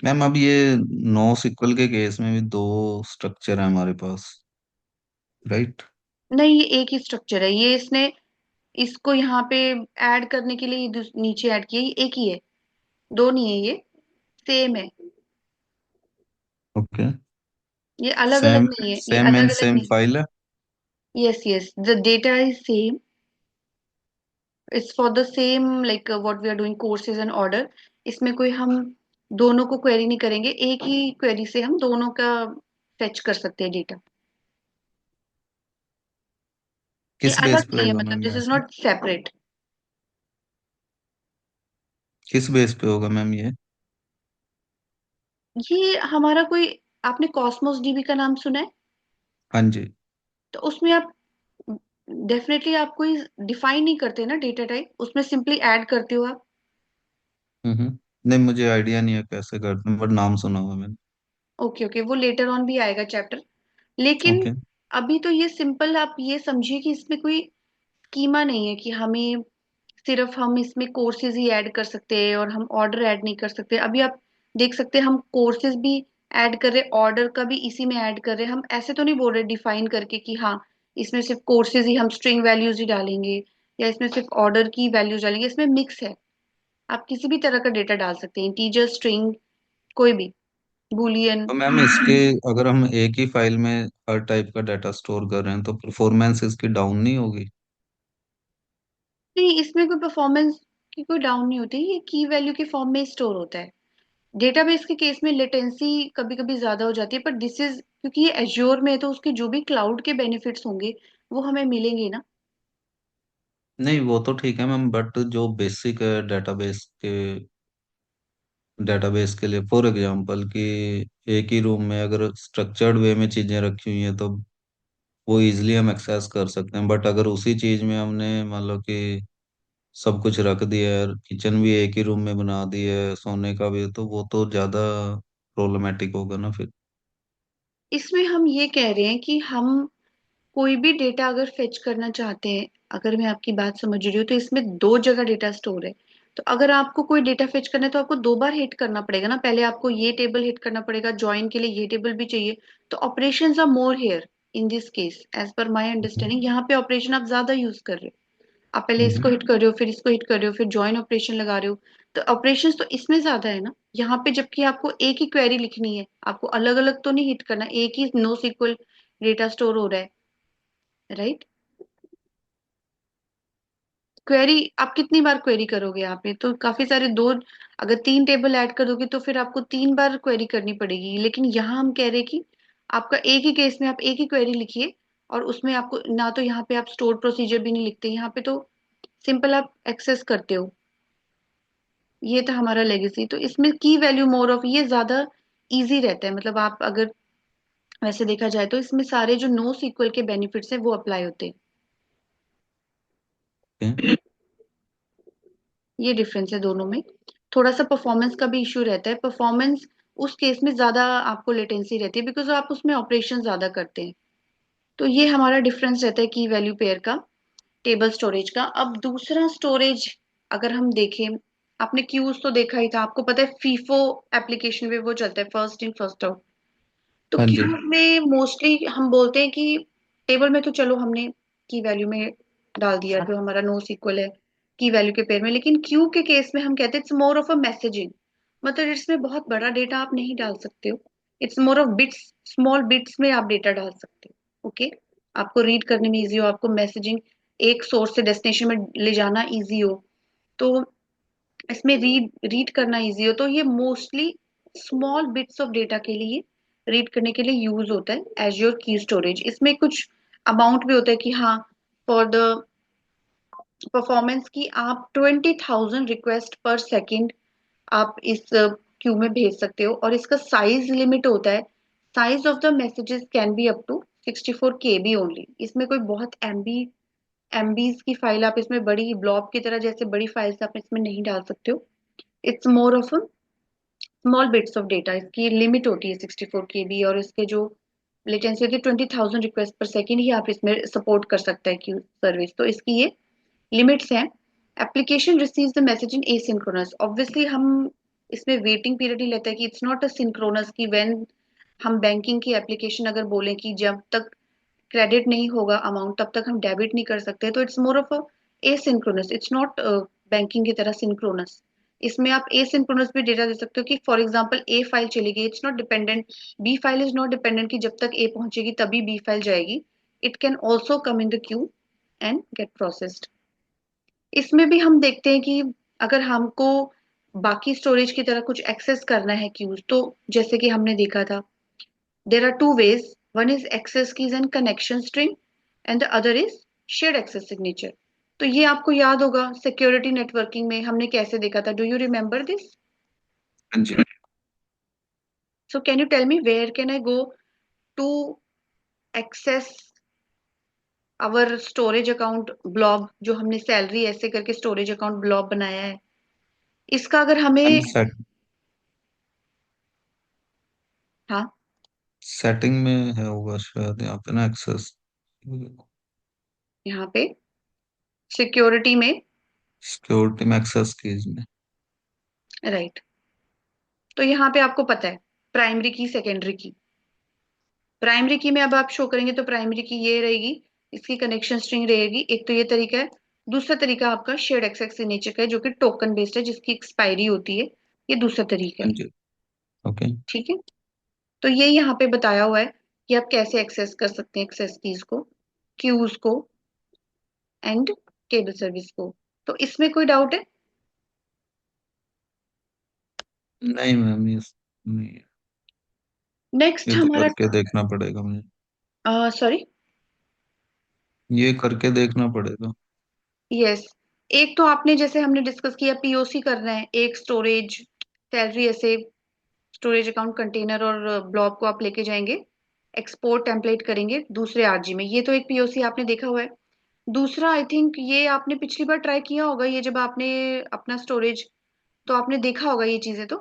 मैम अब ये नो सिक्वल के केस में भी दो स्ट्रक्चर है हमारे पास, राइट? नहीं, ये एक ही स्ट्रक्चर है। ये इसने इसको यहाँ पे ऐड करने के लिए ये नीचे ऐड किया, ये एक ही है, दो नहीं है ये, सेम है। ओके। ये अलग अलग सेम नहीं है, ये सेम अलग मीन अलग सेम नहीं। फाइल है। Yes yes, the data is same, it's for the same like what we are doing courses and order. इसमें कोई हम दोनों को क्वेरी नहीं करेंगे, एक ही क्वेरी से हम दोनों का फेच कर सकते हैं डेटा। ये किस बेस अलग पे नहीं है, होगा मतलब मैम दिस इज वैसे? Not separate. किस बेस पे होगा मैम ये? ये हमारा कोई, आपने कॉस्मोस डीबी का नाम सुना है? हाँ जी। तो उसमें आप डेफिनेटली आप कोई डिफाइन नहीं करते ना डेटा टाइप, उसमें सिंपली ऐड करते हो आप। नहीं, मुझे आइडिया नहीं है कैसे करते हैं, बट नाम सुना हुआ मैंने। ओके ओके, वो लेटर ऑन भी आएगा चैप्टर। लेकिन ओके। अभी तो ये सिंपल आप ये समझिए कि इसमें कोई स्कीमा नहीं है कि हमें सिर्फ हम इसमें कोर्सेज ही ऐड कर सकते हैं और हम ऑर्डर ऐड नहीं कर सकते। अभी आप देख सकते हैं हम कोर्सेज भी ऐड कर रहे, ऑर्डर का भी इसी में ऐड कर रहे हैं। हम ऐसे तो नहीं बोल रहे डिफाइन करके कि हाँ इसमें सिर्फ कोर्सेज ही हम स्ट्रिंग वैल्यूज ही डालेंगे या इसमें सिर्फ ऑर्डर की वैल्यूज डालेंगे। इसमें मिक्स है, आप किसी भी तरह का डेटा डाल सकते हैं, इंटीजर, स्ट्रिंग, कोई भी, बूलियन। तो मैम इसके, अगर हम एक ही फाइल में हर टाइप का डाटा स्टोर कर रहे हैं तो परफॉर्मेंस इसकी डाउन नहीं होगी? नहीं, इसमें कोई परफॉर्मेंस की कोई डाउन नहीं होती, ये की वैल्यू के फॉर्म में स्टोर होता है। डेटाबेस के केस में लेटेंसी कभी कभी ज्यादा हो जाती है, पर दिस इज क्योंकि ये एज्योर में है तो उसके जो भी क्लाउड के बेनिफिट्स होंगे वो हमें मिलेंगे ना। नहीं वो तो ठीक है मैम, बट जो बेसिक है डेटाबेस के डेटाबेस के लिए, फॉर एग्जांपल कि एक ही रूम में अगर स्ट्रक्चर्ड वे में चीजें रखी हुई हैं तो वो इजीली हम एक्सेस कर सकते हैं। बट अगर उसी चीज में हमने मान लो कि सब कुछ रख दिया है, किचन भी एक ही रूम में बना दी है, सोने का भी, तो वो तो ज्यादा प्रॉब्लमेटिक होगा ना फिर। इसमें हम ये कह रहे हैं कि हम कोई भी डेटा अगर फेच करना चाहते हैं, अगर मैं आपकी बात समझ रही हूँ, तो इसमें दो जगह डेटा स्टोर है। तो अगर आपको कोई डेटा फेच करना है तो आपको दो बार हिट करना पड़ेगा ना, पहले आपको ये टेबल हिट करना पड़ेगा, ज्वाइन के लिए ये टेबल भी चाहिए। तो operations are more here in this case, as per my understanding यहाँ पे ऑपरेशन आप ज्यादा यूज कर रहे हो। आप पहले इसको हम्म। हिट कर रहे हो, फिर इसको हिट कर रहे हो, फिर ज्वाइन ऑपरेशन लगा रहे हो। तो ऑपरेशंस तो इसमें ज्यादा है ना यहाँ पे, जबकि आपको एक ही क्वेरी लिखनी है, आपको अलग अलग तो नहीं हिट करना, एक ही नो सीक्वल डेटा स्टोर हो रहा है, राइट। क्वेरी आप कितनी बार क्वेरी करोगे, आप ये तो काफी सारे दो, अगर तीन टेबल ऐड कर दोगे तो फिर आपको तीन बार क्वेरी करनी पड़ेगी। लेकिन यहाँ हम कह रहे हैं कि आपका एक ही केस में आप एक ही क्वेरी लिखिए, और उसमें आपको ना तो यहाँ पे आप स्टोर प्रोसीजर भी नहीं लिखते, यहाँ पे तो सिंपल आप एक्सेस करते हो। ये था हमारा लेगेसी। तो इसमें की वैल्यू मोर ऑफ ये ज्यादा इजी रहता है, मतलब आप अगर वैसे देखा जाए तो इसमें सारे जो नो सीक्वल के बेनिफिट्स है वो अप्लाई होते ओके। हैं। ये डिफरेंस है दोनों में। थोड़ा सा परफॉर्मेंस का भी इश्यू रहता है, परफॉर्मेंस उस केस में ज्यादा आपको लेटेंसी रहती है, बिकॉज आप उसमें ऑपरेशन ज्यादा करते हैं। तो ये हमारा डिफरेंस रहता है की वैल्यू पेयर का, टेबल स्टोरेज का। अब दूसरा स्टोरेज अगर हम देखें, आपने क्यूज तो देखा ही था, आपको पता है फीफो एप्लीकेशन पे वो चलता है, फर्स्ट इन फर्स्ट आउट। तो हाँ जी। क्यूब में मोस्टली हम बोलते हैं कि टेबल में तो चलो हमने की वैल्यू में डाल दिया जो हमारा नो सीक्वल है की वैल्यू के पेयर में, लेकिन क्यूब के केस में हम कहते हैं it's more of a messaging. मतलब इसमें बहुत बड़ा डेटा आप नहीं डाल सकते हो, it's more of bits, small bits में आप डेटा डाल सकते हो। ओके, आपको रीड करने में इजी हो, आपको मैसेजिंग एक सोर्स से डेस्टिनेशन में ले जाना इजी हो, तो इसमें रीड रीड करना इजी हो, तो ये mostly small bits of data के लिए रीड करने के लिए यूज होता है एज योर की स्टोरेज। इसमें कुछ अमाउंट भी होता है कि हाँ, फॉर द परफॉर्मेंस की आप 20,000 रिक्वेस्ट पर सेकेंड आप इस क्यू में भेज सकते हो, और इसका साइज लिमिट होता है, size of the messages can be up to 64 KB only. इसमें कोई बहुत एमबीज की फाइल आप इसमें बड़ी ब्लॉब की तरह जैसे बड़ी फाइल्स आप इसमें नहीं डाल सकते हो। It's more of small bits of data, इसकी लिमिट होती है 64 KB, और इसके जो लेटेंसी होती है 20,000 रिक्वेस्ट पर सेकेंड ही आप इसमें सपोर्ट कर सकता है क्यू सर्विस, तो इसकी ये लिमिट्स हैं। Application receives the message in asynchronous, obviously हम इसमें वेटिंग पीरियड ही लेता है कि इट्स नॉट अ सिंक्रोनस की व्हेन हम बैंकिंग की एप्लीकेशन अगर बोलें कि जब तक क्रेडिट नहीं होगा अमाउंट तब तक हम डेबिट नहीं कर सकते, तो it's more of a asynchronous, it's not banking की तरह सिंक्रोनस। इसमें आप एसिंक्रोनस भी डेटा दे सकते हो कि फॉर एग्जांपल ए फाइल चली गई, it's not dependent, B file is not dependent कि जब तक ए पहुंचेगी तभी बी फाइल जाएगी, it can also come in the queue and get processed. इसमें भी हम देखते हैं कि अगर हमको बाकी स्टोरेज की तरह कुछ एक्सेस करना है क्यूज, तो जैसे कि हमने देखा था, there are two ways. One is access keys and connection string, and the other is shared access signature. तो ये आपको याद होगा सिक्योरिटी नेटवर्किंग में हमने कैसे देखा था, डू यू रिमेम्बर दिस? हाँ जी। So can you tell me where can I go to access our storage account blob, जो हमने सैलरी ऐसे करके स्टोरेज अकाउंट ब्लॉब बनाया है, इसका अगर हाँ हमें, जी, हाँ, सेटिंग में है होगा शायद यहाँ पे ना एक्सेस, यहाँ पे सिक्योरिटी में, सिक्योरिटी में एक्सेस कीज में। राइट, तो यहाँ पे आपको पता है प्राइमरी की सेकेंडरी की, प्राइमरी की में अब आप शो करेंगे तो प्राइमरी की ये रहेगी, इसकी कनेक्शन स्ट्रिंग रहेगी, एक तो ये तरीका है। दूसरा तरीका आपका शेयर्ड एक्सेस सिग्नेचर का है जो कि टोकन बेस्ड है, जिसकी एक्सपायरी होती है, ये दूसरा तरीका हाँ है। जी। ओके। ठीक है, तो ये यहाँ पे बताया हुआ है कि आप कैसे एक्सेस कर सकते हैं एक्सेस कीज को, क्यूज को एंड टेबल सर्विस को। तो इसमें कोई डाउट है? नहीं मैम, ये नहीं, नेक्स्ट ये तो हमारा, करके देखना पड़ेगा मुझे। सॉरी, ये करके देखना पड़ेगा। यस, एक तो आपने जैसे हमने डिस्कस किया पीओसी करना है एक स्टोरेज सैलरी ऐसे स्टोरेज अकाउंट कंटेनर और ब्लॉब को आप लेके जाएंगे, एक्सपोर्ट टेम्पलेट करेंगे दूसरे आरजी में। ये तो एक पीओसी आपने देखा हुआ है। दूसरा आई थिंक ये आपने पिछली बार ट्राई किया होगा, ये जब आपने अपना स्टोरेज, तो आपने देखा होगा ये चीजें तो।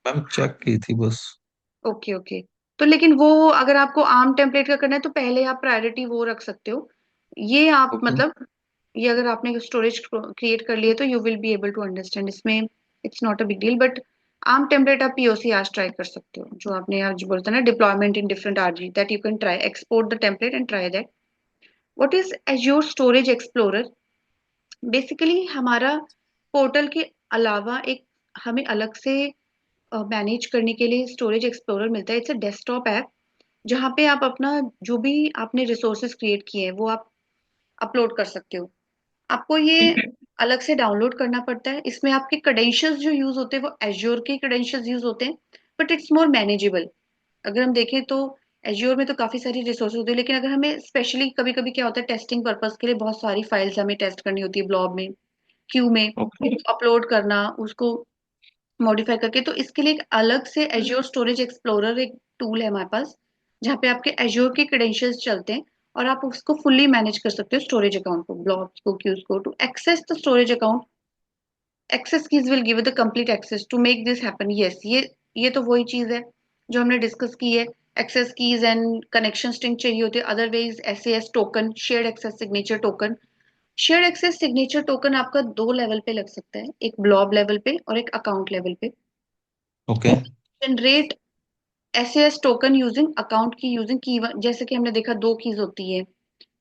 मैम चेक की थी बस। Okay okay. तो लेकिन वो अगर आपको आर्म टेम्पलेट का करना है तो पहले आप प्रायोरिटी वो रख सकते हो। ये आप ओके। मतलब, ये अगर आपने स्टोरेज क्रिएट कर लिया तो you will be able to understand इसमें। It's not a big deal, but ARM template आप पीओसी आज ट्राई कर सकते हो, जो आपने आज बोलता ना deployment in different RG, that you can try export the template and try that. What is Azure storage explorer? Basically हमारा पोर्टल के अलावा एक हमें अलग से मैनेज करने के लिए स्टोरेज एक्सप्लोरर मिलता है। इट्स अ डेस्कटॉप ऐप जहाँ पे आप अपना जो भी आपने रिसोर्सेज क्रिएट किए हैं वो आप अपलोड कर सकते हो। आपको ये अलग से डाउनलोड करना पड़ता है। इसमें आपके क्रेडेंशियल्स जो यूज होते हैं वो एज्योर के क्रेडेंशियल्स यूज होते हैं, बट इट्स मोर मैनेजेबल। अगर हम देखें तो एज्योर में तो काफी सारी रिसोर्सेज होती है, लेकिन अगर हमें स्पेशली कभी कभी क्या होता है, टेस्टिंग पर्पस के लिए बहुत सारी फाइल्स हमें टेस्ट करनी होती है ब्लॉब में, क्यू में, ओके। अपलोड करना उसको मॉडिफाई करके, तो इसके लिए एक अलग से एज्योर स्टोरेज एक्सप्लोरर एक टूल है हमारे पास, जहाँ पे आपके एज्योर के क्रेडेंशियल्स चलते हैं और आप उसको फुल्ली मैनेज कर सकते हो स्टोरेज अकाउंट को, ब्लॉब्स को, क्यूज को। To access the storage account, access keys will give the complete access to make this happen. Yes, ये तो वही चीज है जो हमने डिस्कस की है। Access keys and connection string चाहिए होती है, otherwise SAS token, shared access signature token. Shared access signature token आपका दो लेवल पे लग सकता है, एक ब्लॉब लेवल पे और एक अकाउंट लेवल पे। Okay. Generate SAS token using account की यूजिंग की, जैसे कि हमने देखा दो कीज होती है,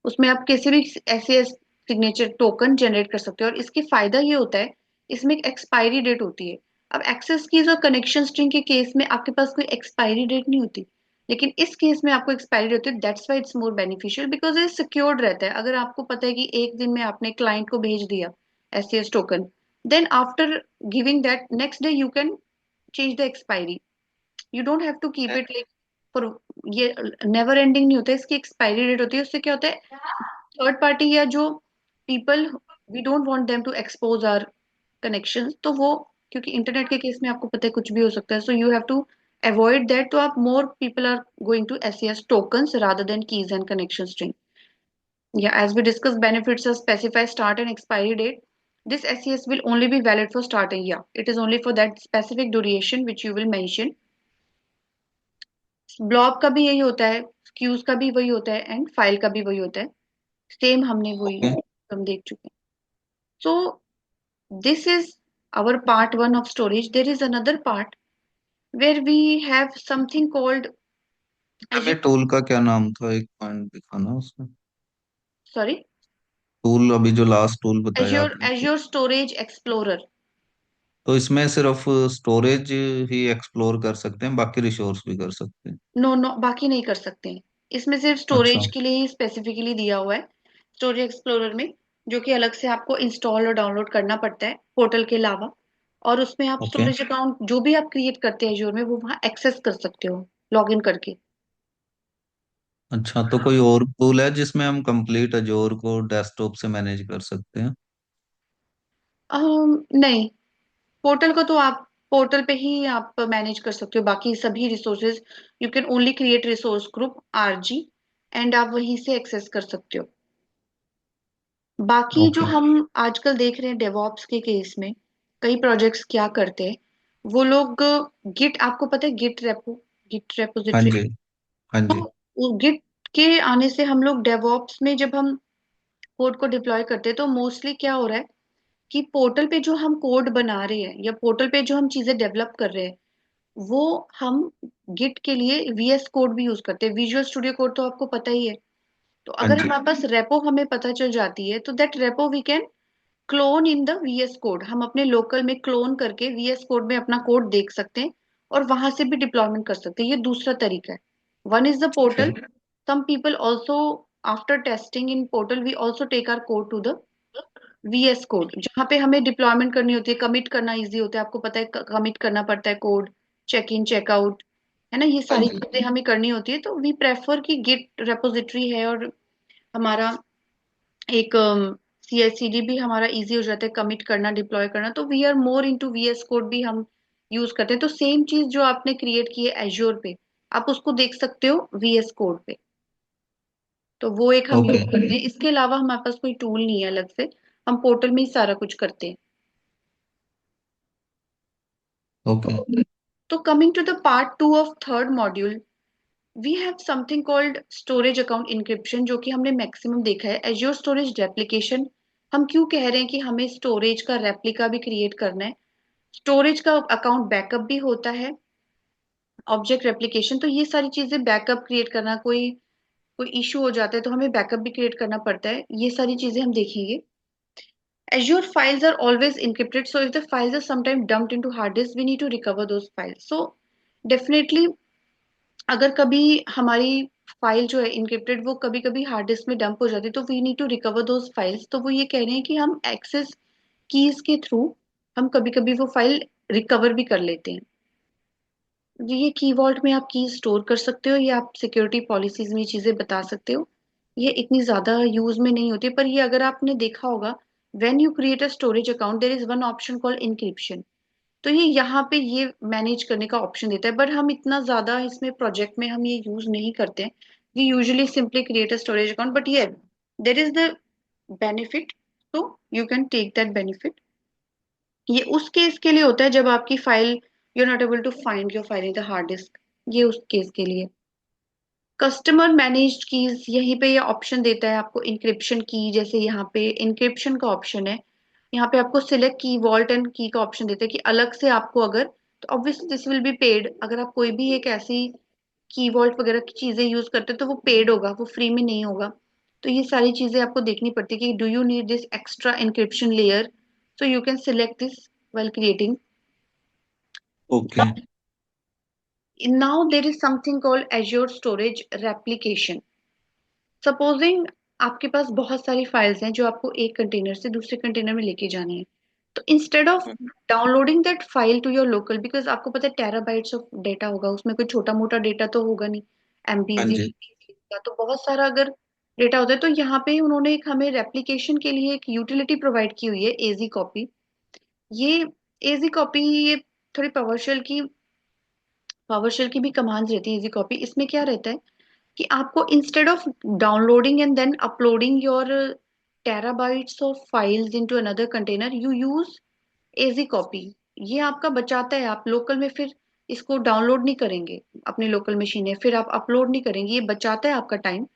उसमें आप किसी भी एसएएस सिग्नेचर टोकन जनरेट कर सकते हो। और इसके फायदा ये होता है, इसमें एक एक्सपायरी डेट होती है। अब एक्सेस कीज और कनेक्शन स्ट्रिंग के केस में आपके पास कोई एक्सपायरी डेट नहीं होती, लेकिन इस केस में आपको एक्सपायरी डेट होती है। That's why it's more beneficial, because ये सिक्योर्ड रहता है। अगर आपको पता है कि एक दिन में आपने क्लाइंट को भेज दिया SAS token, then after giving that next day you can change the expiry. You don't have to keep it like for, ये नेवर एंडिंग नहीं होता है, इसकी एक्सपायरी डेट होती है। उससे क्या होता है, थर्ड पार्टी या जो people, we don't want them to expose our connections, तो वो, क्योंकि इंटरनेट के केस में आपको पता है कुछ भी हो सकता है, so you have to avoid that. तो आप more people are going to SES tokens rather than keys and connection string. या as we discuss benefits specify start and expiry date. This SES will only be valid for starting. Yeah, it is only for that specific duration which you will mention. Blob का भी यही होता है, cues का भी वही होता है, एंड फाइल का भी वही होता है। सेम हमने वही ओके। हम देख चुके हैं। सो this is our part one of storage. There is another part where we have something called ma'am ये Azure. टूल का क्या नाम था, एक पॉइंट दिखाना उसमें। Sorry, टूल अभी जो लास्ट टूल बताया Azure आपने तो। Azure Storage Explorer. तो इसमें सिर्फ स्टोरेज ही एक्सप्लोर कर सकते हैं, बाकी रिसोर्स भी कर सकते हैं? नो नो, बाकी नहीं कर सकते हैं। इसमें सिर्फ अच्छा। स्टोरेज के लिए ही स्पेसिफिकली दिया हुआ है, स्टोरेज एक्सप्लोरर में, जो कि अलग से आपको इंस्टॉल और डाउनलोड करना पड़ता है पोर्टल के अलावा। और उसमें आप ओके। स्टोरेज अकाउंट जो भी आप क्रिएट करते हैं एज्योर में, वो वहाँ एक्सेस कर सकते हो लॉग इन करके। अच्छा, तो कोई और टूल है जिसमें हम कंप्लीट अजोर को डेस्कटॉप से मैनेज कर सकते हैं? नहीं, पोर्टल को तो आप पोर्टल पे ही आप मैनेज कर सकते हो, बाकी सभी resources you can only create resource group RG, and आप वहीं से एक्सेस कर सकते हो। बाकी जो ओके। हम आजकल देख रहे हैं डेवॉप्स के केस में, कई प्रोजेक्ट्स क्या करते हैं, वो लोग गिट, आपको पता है गिट रेपो, गिट हाँ रेपोजिटरी। जी। हाँ जी। तो गिट के आने से हम लोग डेवॉप्स में जब हम कोड को डिप्लॉय करते हैं, तो मोस्टली क्या हो रहा है कि पोर्टल पे जो हम कोड बना रहे हैं या पोर्टल पे जो हम चीजें डेवलप कर रहे हैं, वो हम गिट के लिए वीएस कोड भी यूज करते हैं। विजुअल स्टूडियो कोड तो आपको पता ही है। तो हाँ अगर जी। हमारे पास रेपो हमें पता चल जाती है, तो that repo we can clone in the VS code. हम अपने लोकल में क्लोन करके वीएस कोड में अपना कोड देख सकते हैं और वहां से भी डिप्लॉयमेंट कर सकते हैं। ये दूसरा तरीका है। One is the okay. Portal. some people also, after testing in portal, we also take our code to the VS code, जहाँ पे हमें डिप्लॉयमेंट करनी होती है, कमिट करना इजी होता है। आपको पता है कमिट करना पड़ता है कोड, चेक इन चेकआउट, है ना, ये हाँ सारी जी। चीजें हमें करनी होती है। तो वी प्रेफर कि गिट रेपोजिटरी है और हमारा एक CI/CD भी हमारा इजी हो जाता है, कमिट करना, डिप्लॉय करना। तो we are more into VS code भी हम यूज करते हैं। तो सेम चीज जो आपने क्रिएट की है एज्योर पे, आप उसको देख सकते हो VS कोड पे। तो वो एक हम यूज ओके। करते हैं। इसके अलावा हमारे पास कोई टूल नहीं है अलग से, हम पोर्टल में ही सारा कुछ करते हैं। ओके। तो coming to the part 2 of third module, we have something called storage account encryption, जो कि हमने मैक्सिमम देखा है। एज्योर स्टोरेज रेप्लिकेशन, हम क्यों कह रहे हैं कि हमें स्टोरेज का रेप्लिका भी क्रिएट करना है। स्टोरेज का अकाउंट बैकअप भी होता है, ऑब्जेक्ट रेप्लिकेशन। तो ये सारी चीजें, बैकअप क्रिएट करना, कोई कोई इशू हो जाता है तो हमें बैकअप भी क्रिएट करना पड़ता है, ये सारी चीजें हम देखेंगे। Azure files are always encrypted, so if the files are sometimes dumped into hard disk, we need to recover those files. So definitely, अगर कभी हमारी फाइल जो है इनक्रिप्टेड, वो कभी कभी हार्ड डिस्क में डंप हो जाती है, तो we need to recover those files. तो वो ये कह रहे हैं कि हम एक्सेस कीज के थ्रू हम कभी कभी वो फाइल रिकवर भी कर लेते हैं। ये की वॉल्ट में आप की स्टोर कर सकते हो, या आप सिक्योरिटी पॉलिसीज में ये चीजें बता सकते हो। ये इतनी ज्यादा यूज में नहीं होती, पर ये अगर आपने देखा होगा, when you create a storage account there is one option called encryption. तो ये यहाँ पे ये मैनेज करने का ऑप्शन देता है, बट हम इतना ज्यादा इसमें प्रोजेक्ट में हम ये यूज नहीं करते हैं। We usually simply create a storage account, but ये देर इज द बेनिफिट, तो you can take that benefit. ये उस केस के लिए होता है जब आपकी file, you are not able to find your file in the hard disk, ये उस केस के लिए। कस्टमर मैनेज्ड कीज, यहीं पे ये ऑप्शन देता है आपको इंक्रिप्शन की, जैसे यहाँ पे इंक्रिप्शन का ऑप्शन है। यहाँ पे आपको सिलेक्ट की वॉल्ट एंड की का ऑप्शन देता है कि अलग से आपको अगर, तो obviously this will be paid. अगर आप कोई भी एक ऐसी की वॉल्ट वगैरह की चीजें यूज करते हो तो वो पेड होगा, वो फ्री में नहीं होगा। तो ये सारी चीजें आपको देखनी पड़ती है कि do you need this extra encryption layer, so you can select this while creating. Okay. Now there is something called Azure Storage Replication. Supposing आपके पास बहुत सारी फाइल्स हैं जो आपको एक कंटेनर से दूसरे कंटेनर में लेके जानी है। तो instead of downloading that file to your local, because आपको पता है टेराबाइट्स ऑफ डेटा होगा उसमें, कोई छोटा मोटा डेटा तो होगा नहीं, हाँ एमबीज जी। का तो बहुत सारा अगर डेटा होता है। तो यहाँ पे उन्होंने एक हमें रेप्लिकेशन के लिए एक यूटिलिटी प्रोवाइड की हुई है, एजी कॉपी। ये एजी कॉपी, ये थोड़ी पावरशेल की भी कमांड्स रहती है इजी कॉपी। इसमें क्या रहता है कि आपको instead of downloading and then uploading your terabytes of files into another container, you use AzCopy. ये आपका बचाता है, आप लोकल में फिर इसको डाउनलोड नहीं करेंगे अपनी लोकल मशीन है, फिर आप अपलोड नहीं करेंगे, ये बचाता है आपका time.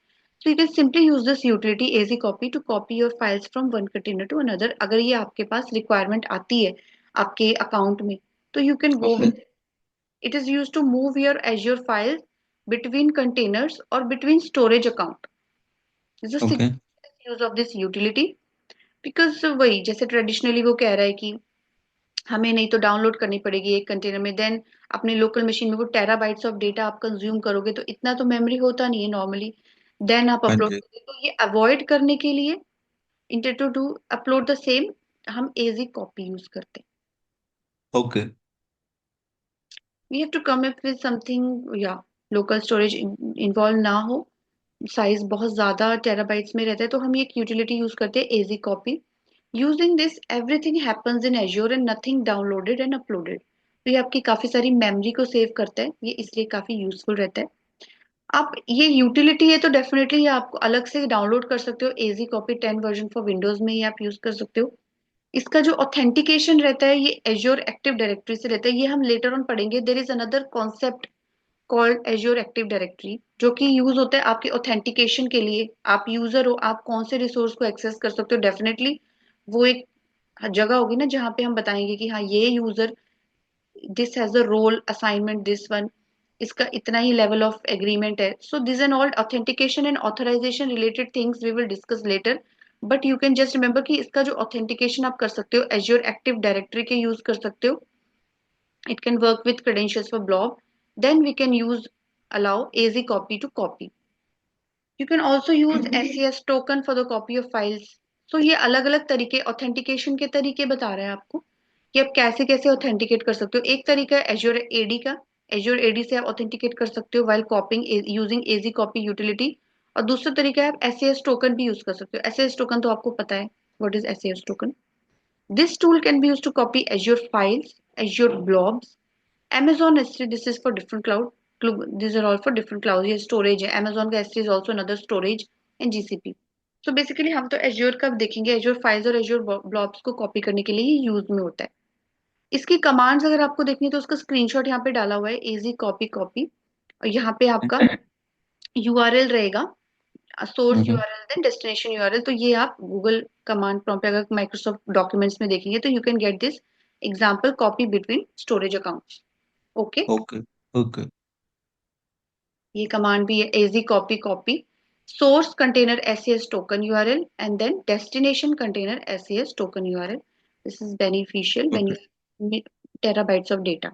So you can simply use this utility AzCopy to copy your files from one container to another, अगर ये आपके पास रिक्वायरमेंट आती है आपके अकाउंट में, तो you can go okay. With. It is used to move your Azure files between containers or between storage account. This is the okay. simplest use of this utility, because वही जैसे traditionally वो कह रहा है कि हमें नहीं तो डाउनलोड करनी पड़ेगी एक कंटेनर में, देन अपने लोकल मशीन में वो टेराबाइट्स ऑफ डेटा आप कंज्यूम करोगे, तो इतना तो मेमोरी होता नहीं है नॉर्मली, देन आप हाँ अपलोड जी। करोगे। तो ये अवॉइड करने के लिए, enter to do upload the same, हम एजी कॉपी यूज करते हैं। Okay. We have to come up with something, या लोकल स्टोरेज इन्वॉल्व ना हो, साइज बहुत ज्यादा टेराबाइट्स में रहता है, तो हम ये एक यूटिलिटी यूज करते हैं AZ copy. Using this everything happens in Azure and nothing downloaded and uploaded. तो ये आपकी काफी सारी मेमोरी को सेव करता है, ये इसलिए काफी यूजफुल रहता है। आप ये यूटिलिटी है तो डेफिनेटली ये आपको अलग से डाउनलोड कर सकते हो, एजी कॉपी 10 वर्जन फॉर विंडोज में ही आप यूज कर सकते हो। इसका जो ऑथेंटिकेशन रहता है ये एज्योर एक्टिव डायरेक्टरी से रहता है, ये हम लेटर ऑन पढ़ेंगे। There is another concept called azure active directory, जो कि यूज होता है आपके ऑथेंटिकेशन के लिए। आप यूजर हो, आप कौन से रिसोर्स को एक्सेस कर सकते हो, डेफिनेटली वो एक जगह होगी ना जहाँ पे हम बताएंगे कि हाँ ये user, this has a role assignment, this one, इसका इतना ही लेवल ऑफ एग्रीमेंट है। So this and all authentication and authorization related things we will discuss later, but you can just remember कि इसका जो ऑथेंटिकेशन आप कर सकते हो एज्योर एक्टिव डायरेक्टरी के यूज कर सकते हो। it can work with credentials for blob, then we can use allow az copy to copy. You can also use SES token for the copy of files. So ये अलग अलग तरीके, authentication के तरीके बता रहे हैं आपको कि आप कैसे कैसे ऑथेंटिकेट कर सकते हो। एक तरीका है एज्योर एडी का, एज्योर एडी से आप ऑथेंटिकेट कर सकते हो while copying यूजिंग एजी कॉपी यूटिलिटी। और दूसरा तरीका है आप एसएएस टोकन भी यूज कर सकते हो। एसएएस टोकन तो आपको पता है, What is SAS token? This tool can be used to copy Azure files, Azure blobs, Amazon S3. This is for different cloud. These are all for different clouds. ये storage है. Amazon का S3 is also another storage and GCP. So basically हम तो Azure का देखेंगे. Azure files और Azure blobs को copy करने के लिए ही यूज में होता है. इसकी कमांड्स अगर आपको देखनी है तो उसका स्क्रीनशॉट यहाँ पे डाला हुआ है. easy copy copy. और यहाँ पे आपका URL रहेगा. Source hmm. URL then destination URL. तो ये आप गूगल कमांड प्रॉम्प्ट पे अगर माइक्रोसॉफ्ट डॉक्यूमेंट्स में देखेंगे तो you can get this example copy between storage accounts. Okay. Okay. Okay. ये कमांड भी है. AZ copy copy source container SES token URL and then destination container SES token URL. This is beneficial when okay. You terabytes of data.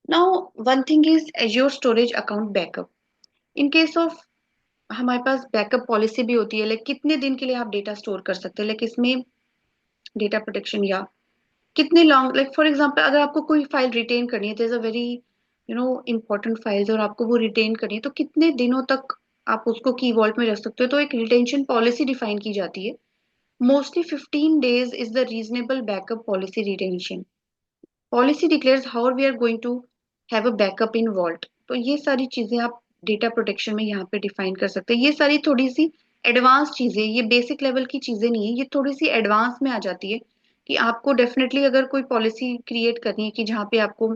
Now one thing is Azure storage account backup. In case of हमारे पास backup policy भी होती है, like कितने दिन के लिए आप डेटा स्टोर कर सकते हैं, लाइक इसमें डेटा प्रोटेक्शन या कितने लॉन्ग, लाइक फॉर एग्जांपल अगर आपको कोई फाइल रिटेन करनी है, there is a very important files और आपको वो रिटेन करनी है, तो कितने दिनों तक आप उसको की वॉल्ट में रख सकते हो. तो एक रिटेंशन पॉलिसी डिफाइन की जाती है. Mostly 15 days is the reasonable backup policy retention. Policy declares how we are going to have a backup in vault. तो ये सारी चीजें आप डेटा प्रोटेक्शन में यहाँ पे डिफाइन कर सकते हैं. ये सारी थोड़ी सी एडवांस चीजें, ये बेसिक लेवल की चीजें नहीं है, ये थोड़ी सी एडवांस में आ जाती है कि आपको डेफिनेटली अगर कोई पॉलिसी क्रिएट करनी है कि जहाँ पे आपको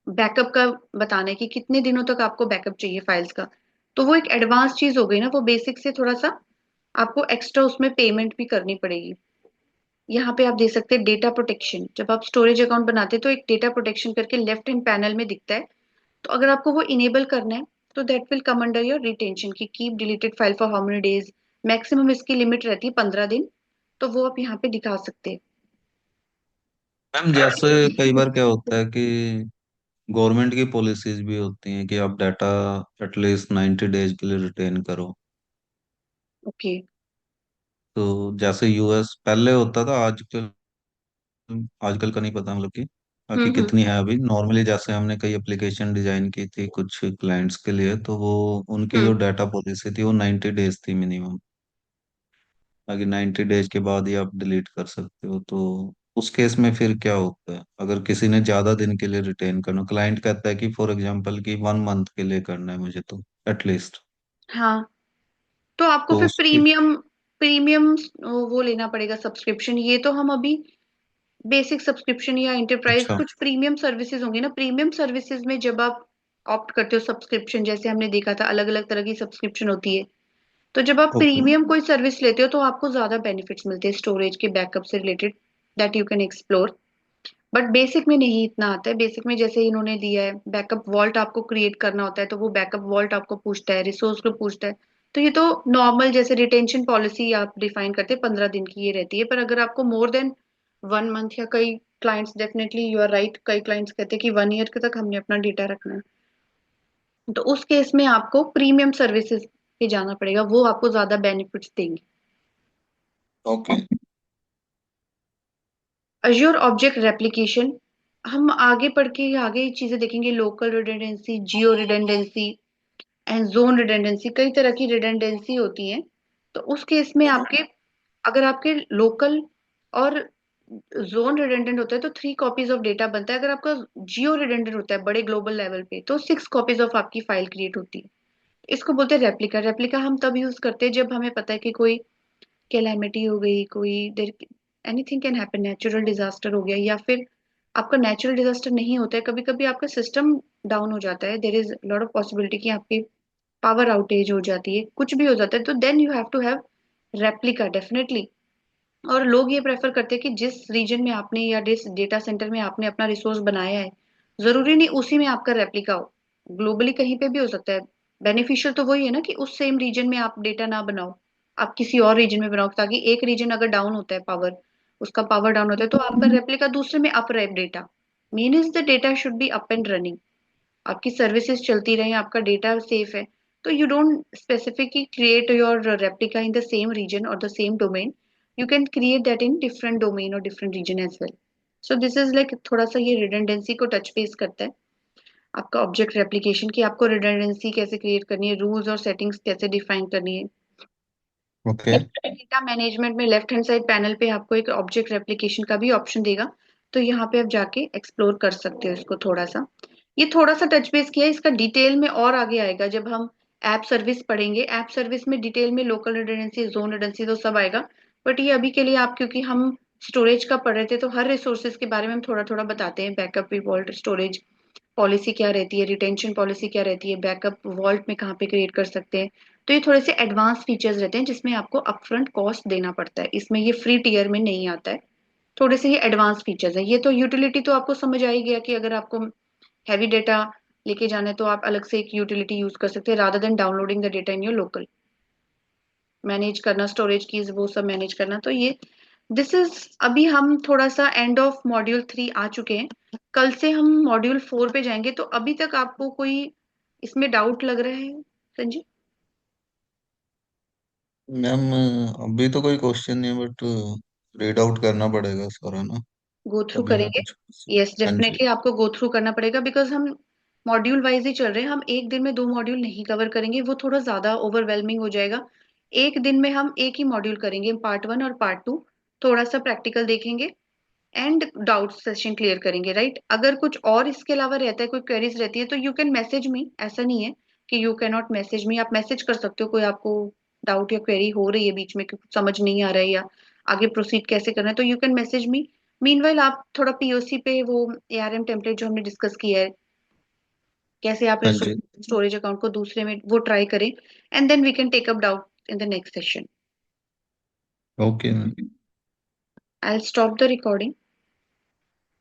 बैकअप का बताना है कि कितने दिनों तक आपको बैकअप चाहिए फाइल्स का, तो वो एक एडवांस चीज हो गई ना. वो बेसिक से थोड़ा सा आपको एक्स्ट्रा उसमें पेमेंट भी करनी पड़ेगी. यहाँ पे आप देख सकते हैं डेटा प्रोटेक्शन. जब आप स्टोरेज अकाउंट बनाते हैं तो एक डेटा प्रोटेक्शन करके लेफ्ट हैंड पैनल में दिखता है. तो अगर आपको वो इनेबल करना है तो that will come under your retention key keep deleted file for how many days. Maximum इसकी लिमिट रहती है 15 दिन. तो वो आप यहाँ पे दिखा सकते हैं. मैम जैसे कई बार क्या होता है कि गवर्नमेंट की पॉलिसीज भी होती हैं कि आप डाटा एटलीस्ट 90 डेज के लिए रिटेन करो। ओके. तो जैसे यूएस पहले होता था, आजकल आजकल का नहीं पता मतलब कि बाकी हम्म. कितनी है अभी। नॉर्मली जैसे हमने कई एप्लीकेशन डिजाइन की थी कुछ क्लाइंट्स के लिए, तो वो उनकी जो हम्म. डाटा पॉलिसी थी वो 90 डेज थी मिनिमम। बाकी 90 डेज के बाद ही आप डिलीट कर सकते हो। तो उस केस में फिर क्या होता है अगर किसी ने ज्यादा दिन के लिए रिटेन करना, क्लाइंट कहता है कि फॉर एग्जांपल कि 1 मंथ के लिए करना है मुझे तो एटलीस्ट। हाँ. तो आपको तो फिर उसकी प्रीमियम प्रीमियम वो लेना पड़ेगा सब्सक्रिप्शन. ये तो हम अभी बेसिक सब्सक्रिप्शन या इंटरप्राइज अच्छा। कुछ प्रीमियम सर्विसेज होंगी ना. प्रीमियम सर्विसेज में जब आप ऑप्ट करते हो सब्सक्रिप्शन, जैसे हमने देखा था अलग अलग तरह की सब्सक्रिप्शन होती है. तो जब आप ओके। प्रीमियम कोई सर्विस लेते हो तो आपको ज्यादा बेनिफिट्स मिलते हैं स्टोरेज के बैकअप से related. That you can explore. But basic में नहीं इतना आता है. बेसिक में जैसे इन्होंने दिया है बैकअप वॉल्ट आपको क्रिएट करना होता है, तो वो बैकअप वॉल्ट आपको पूछता है, रिसोर्स को पूछता है. तो ये तो नॉर्मल जैसे रिटेंशन पॉलिसी आप डिफाइन करते हैं 15 दिन की ये रहती है. पर अगर आपको मोर देन 1 मंथ या कई clients, definitely you are right, कई क्लाइंट्स कहते हैं कि 1 ईयर के तक हमने अपना डेटा रखना है, तो उस केस में आपको प्रीमियम सर्विसेज पे जाना पड़ेगा. वो आपको ज्यादा बेनिफिट्स देंगे. ओके। Azure object replication. हम आगे पढ़ के आगे ये चीजें देखेंगे. Local redundancy, Jio redundancy and zone redundancy. कई तरह की रिडंडेंसी होती है. तो उस केस में आपके अगर आपके लोकल और जोन रिडंडेंट होता है तो 3 कॉपीज ऑफ डेटा बनता है. अगर आपका जियो रिडंडेंट होता है बड़े ग्लोबल लेवल पे तो 6 कॉपीज ऑफ आपकी फाइल क्रिएट होती है. इसको बोलते हैं रेप्लिका. रेप्लिका हम तब यूज करते हैं जब हमें पता है कि कोई कैलेमिटी हो गई, कोई there anything can happen, natural disaster हो गया, या फिर आपका नेचुरल डिजास्टर नहीं होता है, कभी कभी आपका सिस्टम डाउन हो जाता है. There is lot of possibility कि आपकी पावर आउटेज हो जाती है, कुछ भी हो जाता है, तो then you have to have replica definitely. और लोग ये प्रेफर करते हैं कि जिस रीजन में आपने या जिस डेटा सेंटर में आपने अपना रिसोर्स बनाया है, जरूरी नहीं उसी में आपका रेप्लिका हो. ग्लोबली कहीं पे भी हो सकता है. बेनिफिशियल तो वही है ना कि उस सेम रीजन में आप डेटा ना बनाओ, आप किसी और रीजन में बनाओ, ताकि एक रीजन अगर डाउन होता है पावर, उसका पावर डाउन होता है तो आपका रेप्लिका दूसरे में अप रहे data. Mean is the data should be up and running. आपकी सर्विसेज चलती रहे, आपका डेटा सेफ है. तो you don't specifically create your replica in the same region और the same domain. You can create that in different domain और different region as well. So this is like थोड़ा सा ये रिडंडेंसी को touch base करता है. आपका object replication की आपको रिडंडेंसी कैसे क्रिएट करनी है, रूल्स और सेटिंग्स कैसे डिफाइन करनी है. ओके। डेटा मैनेजमेंट में लेफ्ट हैंड साइड पैनल पे आपको एक ऑब्जेक्ट रेप्लिकेशन का भी ऑप्शन देगा। तो यहाँ पे आप जाके एक्सप्लोर कर सकते हो इसको थोड़ा सा। ये थोड़ा सा टच बेस किया है, इसका डिटेल में और आगे आएगा जब हम ऐप सर्विस पढ़ेंगे। ऐप सर्विस में डिटेल में लोकल रिडंडेंसी, जोन रिडंडेंसी तो सब आएगा। बट ये अभी के लिए आप, क्योंकि हम स्टोरेज का पढ़ रहे थे, तो हर रिसोर्सेज के बारे में हम थोड़ा थोड़ा बताते हैं। बैकअप, वॉल्ट स्टोरेज पॉलिसी क्या रहती है, रिटेंशन पॉलिसी क्या रहती है, बैकअप वॉल्ट में कहाँ पे क्रिएट कर सकते हैं। तो ये थोड़े से एडवांस फीचर्स रहते हैं जिसमें आपको अपफ्रंट कॉस्ट देना पड़ता है, इसमें ये फ्री टियर में नहीं आता है। थोड़े से ये एडवांस फीचर्स है। ये तो यूटिलिटी तो आपको समझ आ ही गया कि अगर आपको हैवी डेटा लेके जाना है तो आप अलग से एक यूटिलिटी यूज कर सकते हैं, rather than downloading the data in your local. Manage करना स्टोरेज कीज वो सब मैनेज करना, तो ये दिस इज। अभी हम थोड़ा सा एंड ऑफ मॉड्यूल 3 आ चुके हैं। कल से हम मॉड्यूल 4 पे जाएंगे। तो अभी तक आपको कोई इसमें डाउट लग रहा है संजीव? मैम अभी तो कोई क्वेश्चन नहीं है, बट रीड आउट करना पड़ेगा सारा ना, गो थ्रू तभी मैं करेंगे। कुछ। यस, हाँ जी। डेफिनेटली आपको गो थ्रू करना पड़ेगा, बिकॉज हम मॉड्यूल वाइज ही चल रहे हैं। हम एक दिन में 2 मॉड्यूल नहीं कवर करेंगे, वो थोड़ा ज्यादा ओवरवेलमिंग हो जाएगा। एक दिन में हम एक ही मॉड्यूल करेंगे, पार्ट 1 और पार्ट 2। थोड़ा सा प्रैक्टिकल देखेंगे एंड डाउट सेशन क्लियर करेंगे, राइट? अगर कुछ और इसके अलावा रहता है, कोई क्वेरीज रहती है, तो यू कैन मैसेज मी। ऐसा नहीं है कि you can not message me, आप मैसेज कर सकते हो। कोई आपको डाउट या क्वेरी हो रही है बीच में कि कुछ समझ नहीं आ रहा है या आगे प्रोसीड कैसे करना है, तो you can message me. Meanwhile आप थोड़ा पीओसी पे वो एआरएम टेम्पलेट जो हमने डिस्कस किया है, कैसे आप हाँ जी। स्टोरेज अकाउंट को दूसरे में वो ट्राई करें। And then we can take up doubt in the next session. Okay ma'am. I will stop the recording.